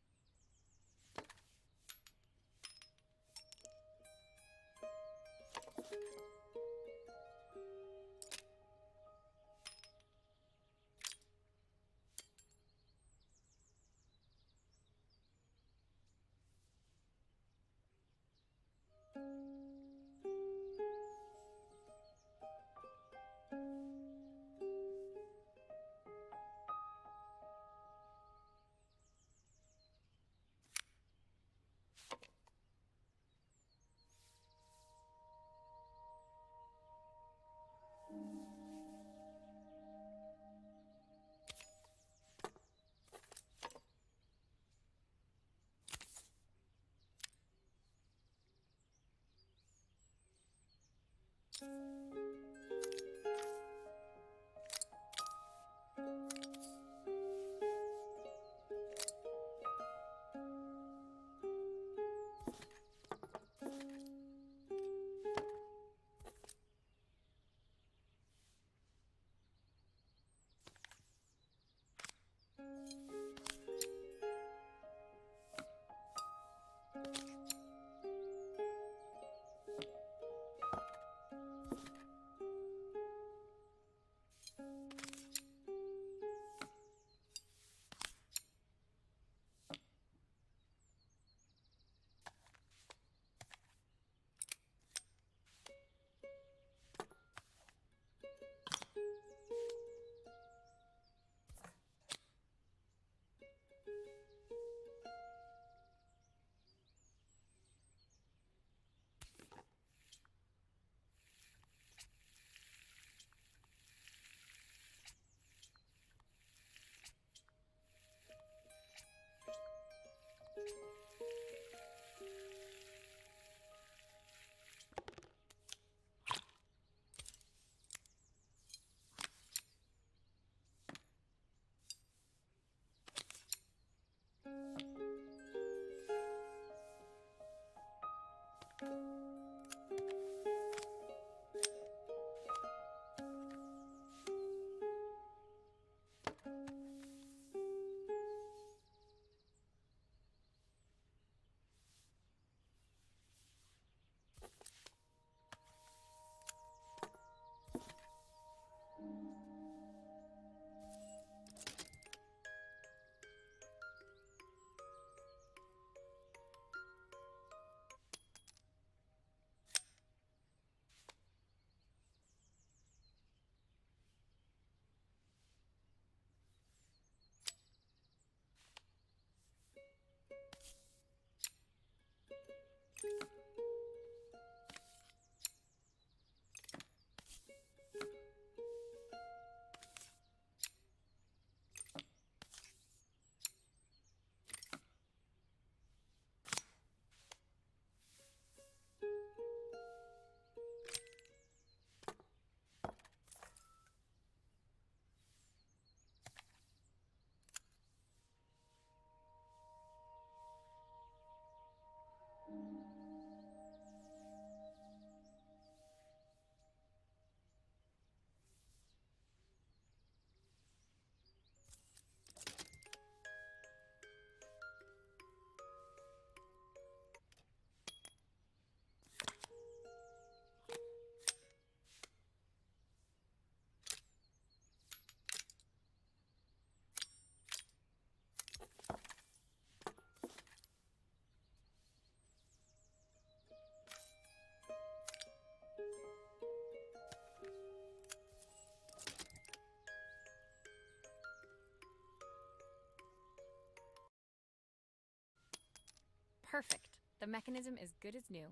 Perfect. The mechanism is good as new.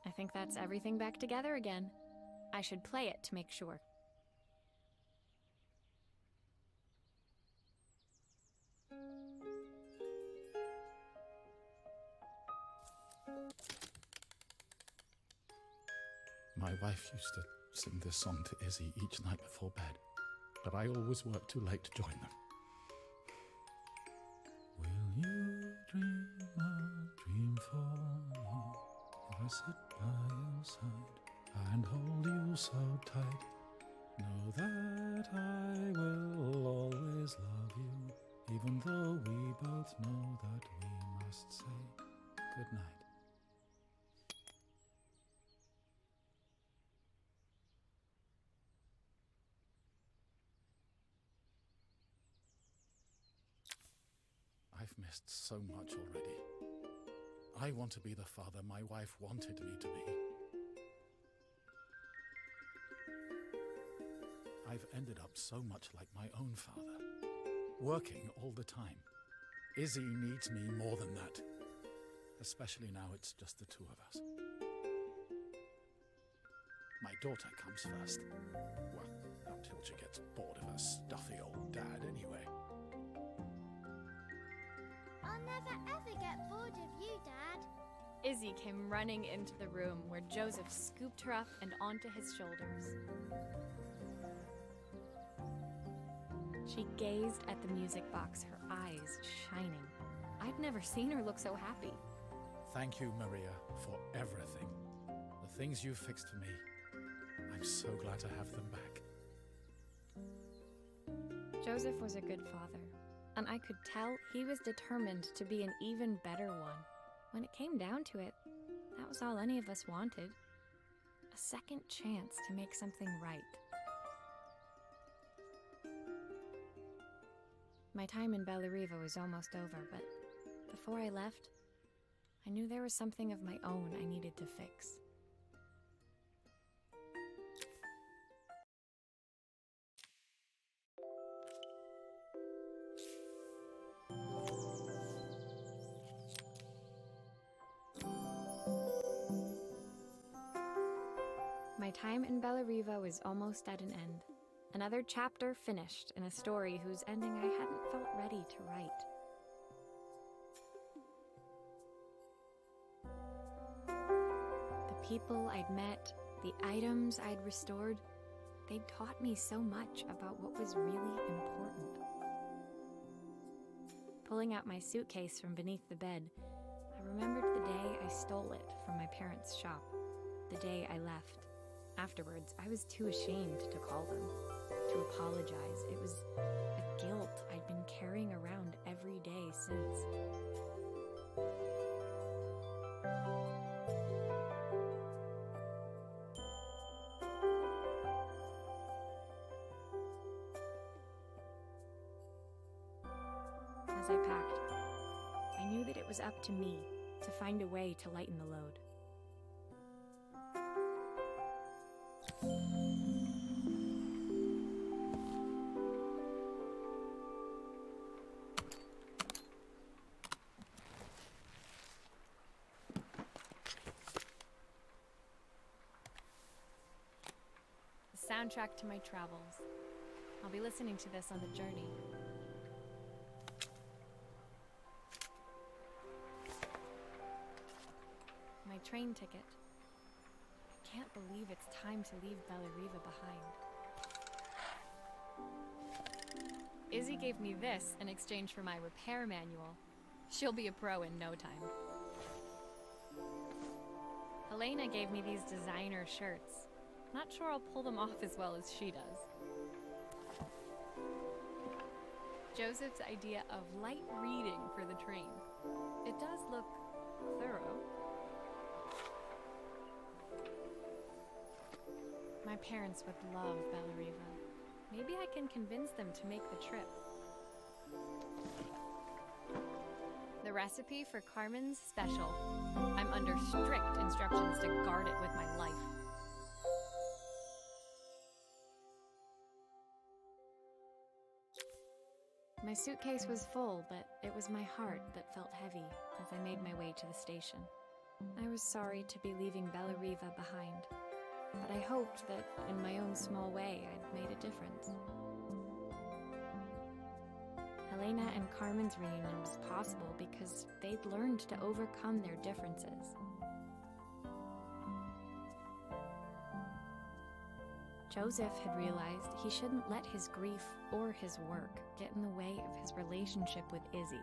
I think that's everything back together again. I should play it to make sure. My wife used to sing this song to Izzy each night before bed, but I always worked too late to join them. Will you dream a dream for me if I sit by your side and hold you so tight? Know that I will always love you, even though we both know that we must say goodnight. I've missed so much already. I want to be the father my wife wanted me to be. I've ended up so much like my own father, working all the time. Izzy needs me more than that, especially now it's just the two of us. My daughter comes first. Well, until she gets bored of her stuffy old dad anyway. I'll never ever get bored of you, Dad. Izzy came running into the room where Joseph scooped her up and onto his shoulders. She gazed at the music box, her eyes shining. I'd never seen her look so happy. Thank you, Maria, for everything. The things you fixed for me. I'm so glad to have them back. Joseph was a good father, and I could tell he was determined to be an even better one. When it came down to it, that was all any of us wanted. A second chance to make something right. My time in Bellariva was almost over, but before I left, I knew there was something of my own I needed to fix. time in Bellariva was almost at an end. Another chapter finished in a story whose ending I hadn't felt ready to write. The people I'd met, the items I'd restored, they'd taught me so much about what was really important. Pulling out my suitcase from beneath the bed, I remembered the day I stole it from my parents' shop, the day I left. Afterwards, I was too ashamed to call them, to apologize. It was a guilt I'd been carrying around every day since. As I packed, I knew that it was up to me to find a way to lighten the load. The soundtrack to my travels. I'll be listening to this on the journey. My train ticket. I can't believe it's time to leave Bellariva behind. Izzy gave me this in exchange for my repair manual. She'll be a pro in no time. Helena gave me these designer shirts. Not sure I'll pull them off as well as she does. Joseph's idea of light reading for the train. It does look thorough. My parents would love Bellariva. Maybe I can convince them to make the trip. The recipe for Carmen's special. I'm under strict instructions to guard it with my life. My suitcase was full, but it was my heart that felt heavy as I made my way to the station. I was sorry to be leaving Bellariva behind, but I hoped that in my own small way I'd made a difference. Helena and Carmen's reunion was possible because they'd learned to overcome their differences. Joseph had realized he shouldn't let his grief or his work get in the way of his relationship with Izzy.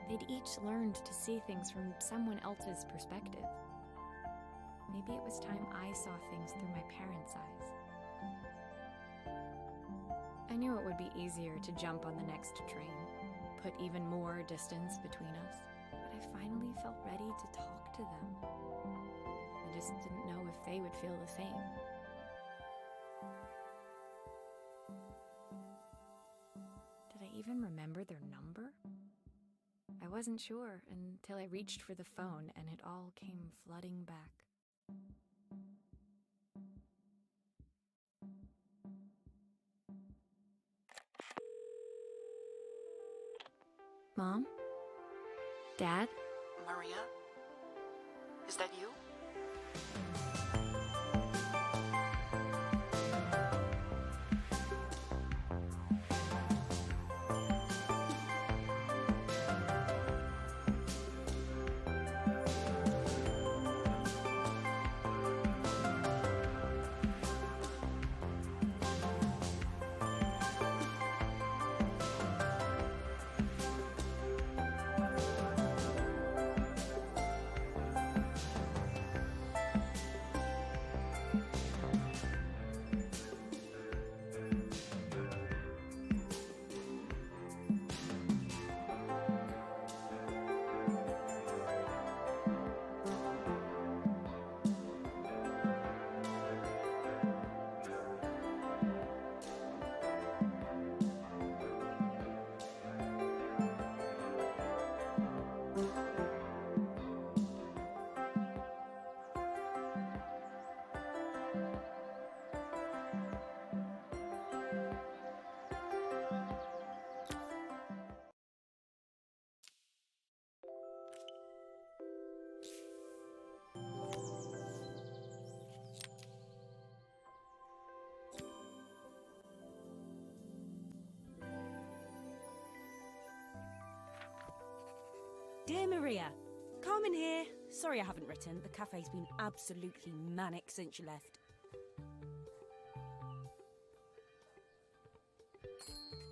They'd each learned to see things from someone else's perspective. Maybe it was time I saw things through my parents' eyes. I knew it would be easier to jump on the next train, put even more distance between us, but I finally felt ready to talk to them. I just didn't know if they would feel the same. Did I even remember their number? I wasn't sure until I reached for the phone and it all came flooding back. Mom? Dad? Maria? Is that you? Dear Maria, come in here. Sorry I haven't written. The cafe's been absolutely manic since you left.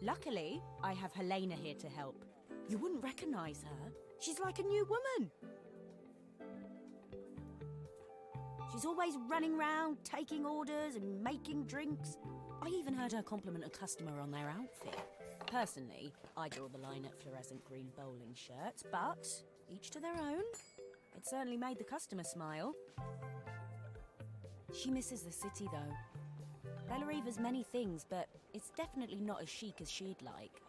Luckily, I have Helena here to help. You wouldn't recognise her. She's like a new woman. She's always running round, taking orders and making drinks. I even heard her compliment a customer on their outfit. Personally, I draw the line at fluorescent green bowling shirts, but each to their own. It certainly made the customer smile. She misses the city, though. Bellariva's many things, but it's definitely not as chic as she'd like.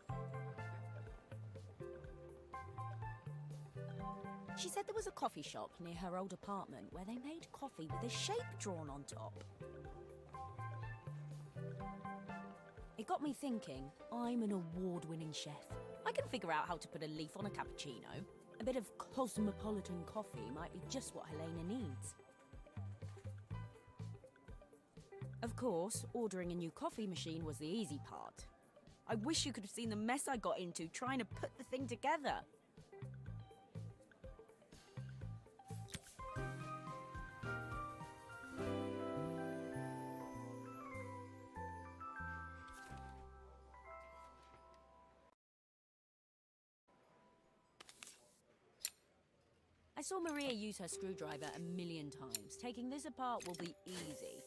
She said there was a coffee shop near her old apartment where they made coffee with a shape drawn on top. It got me thinking, I'm an award-winning chef. I can figure out how to put a leaf on a cappuccino. A bit of cosmopolitan coffee might be just what Helena needs. Of course, ordering a new coffee machine was the easy part. I wish you could have seen the mess I got into trying to put the thing together. I saw Maria use her screwdriver a million times. Taking this apart will be easy.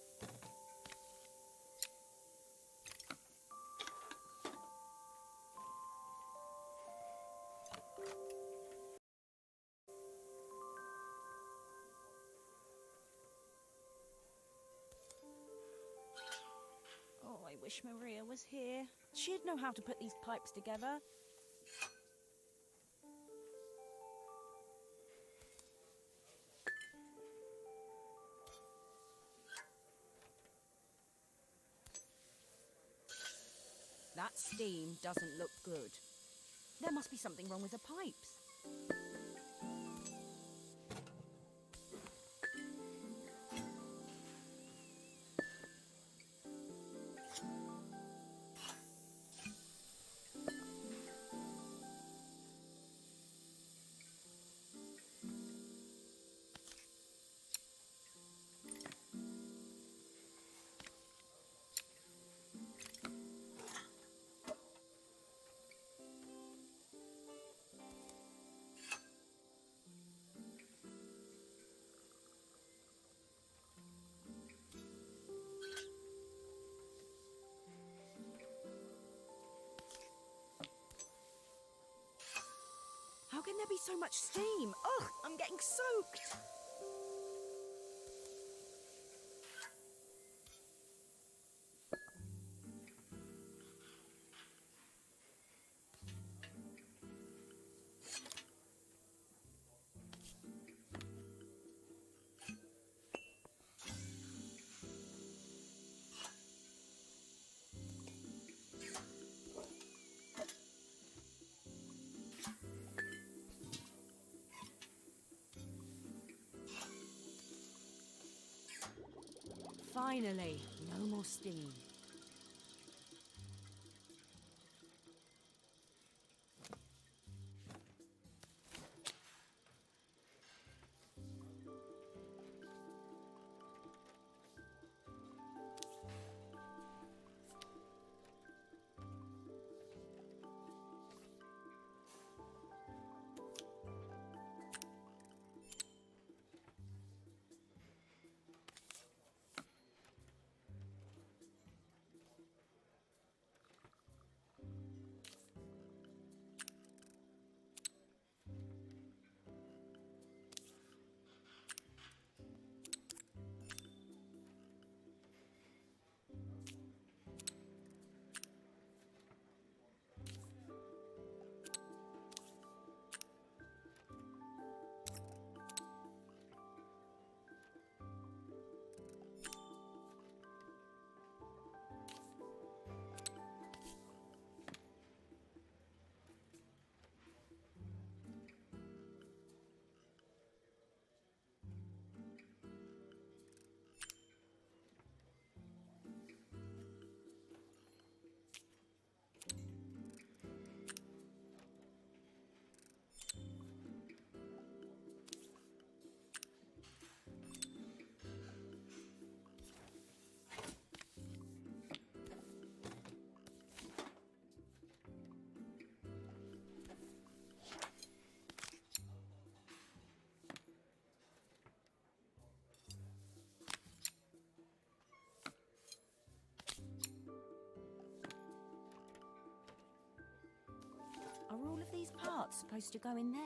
Oh, I wish Maria was here. She'd know how to put these pipes together. That steam doesn't look good. There must be something wrong with the pipes. How can there be so much steam? Ugh, I'm getting soaked. Finally, no more steam. cart's supposed to go in there.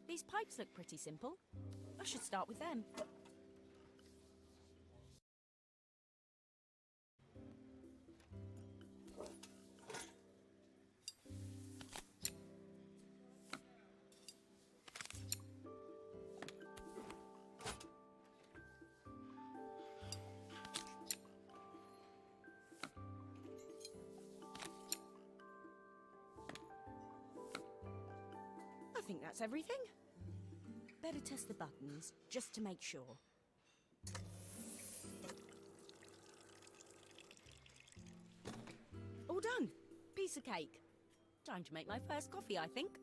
These pipes look pretty simple. I should start with them. I think that's everything. Better test the buttons, just to make sure. All done. Piece of cake. Time to make my first coffee, I think.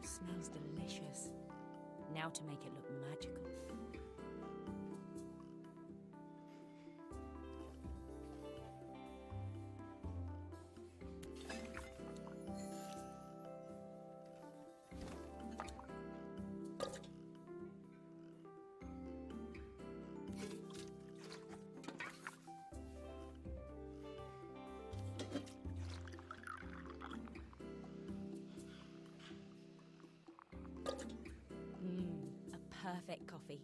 Smells delicious. Now to make it look magical. Perfect coffee.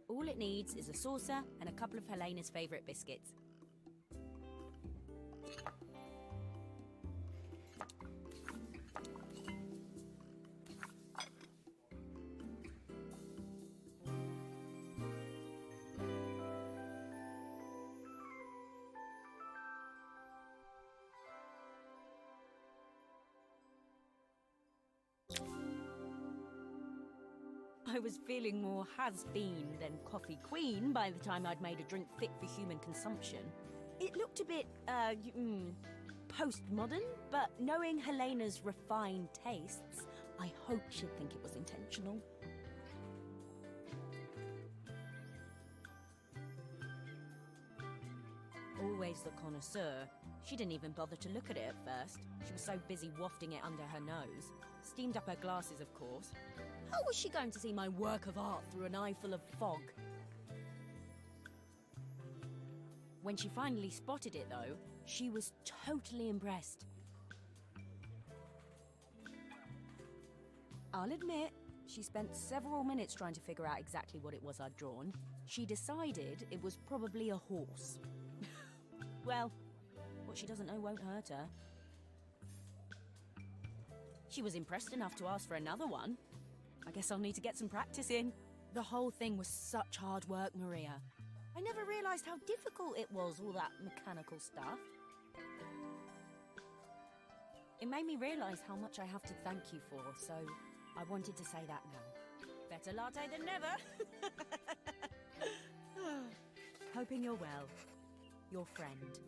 All it needs is a saucer and a couple of Helena's favourite biscuits. I was feeling more has-been than coffee queen by the time I'd made a drink fit for human consumption. It looked a bit, postmodern, but knowing Helena's refined tastes, I hope she'd think it was intentional. Always the connoisseur. She didn't even bother to look at it at first. She was so busy wafting it under her nose. Steamed up her glasses, of course. How was she going to see my work of art through an eyeful of fog? When she finally spotted it, though, she was totally impressed. I'll admit, she spent several minutes trying to figure out exactly what it was I'd drawn. She decided it was probably a horse. Well, what she doesn't know won't hurt her. She was impressed enough to ask for another one. I guess I'll need to get some practice in. The whole thing was such hard work, Maria. I never realised how difficult it was, all that mechanical stuff. It made me realise how much I have to thank you for, so I wanted to say that now. Better latte than never. Hoping you're well. Your friend.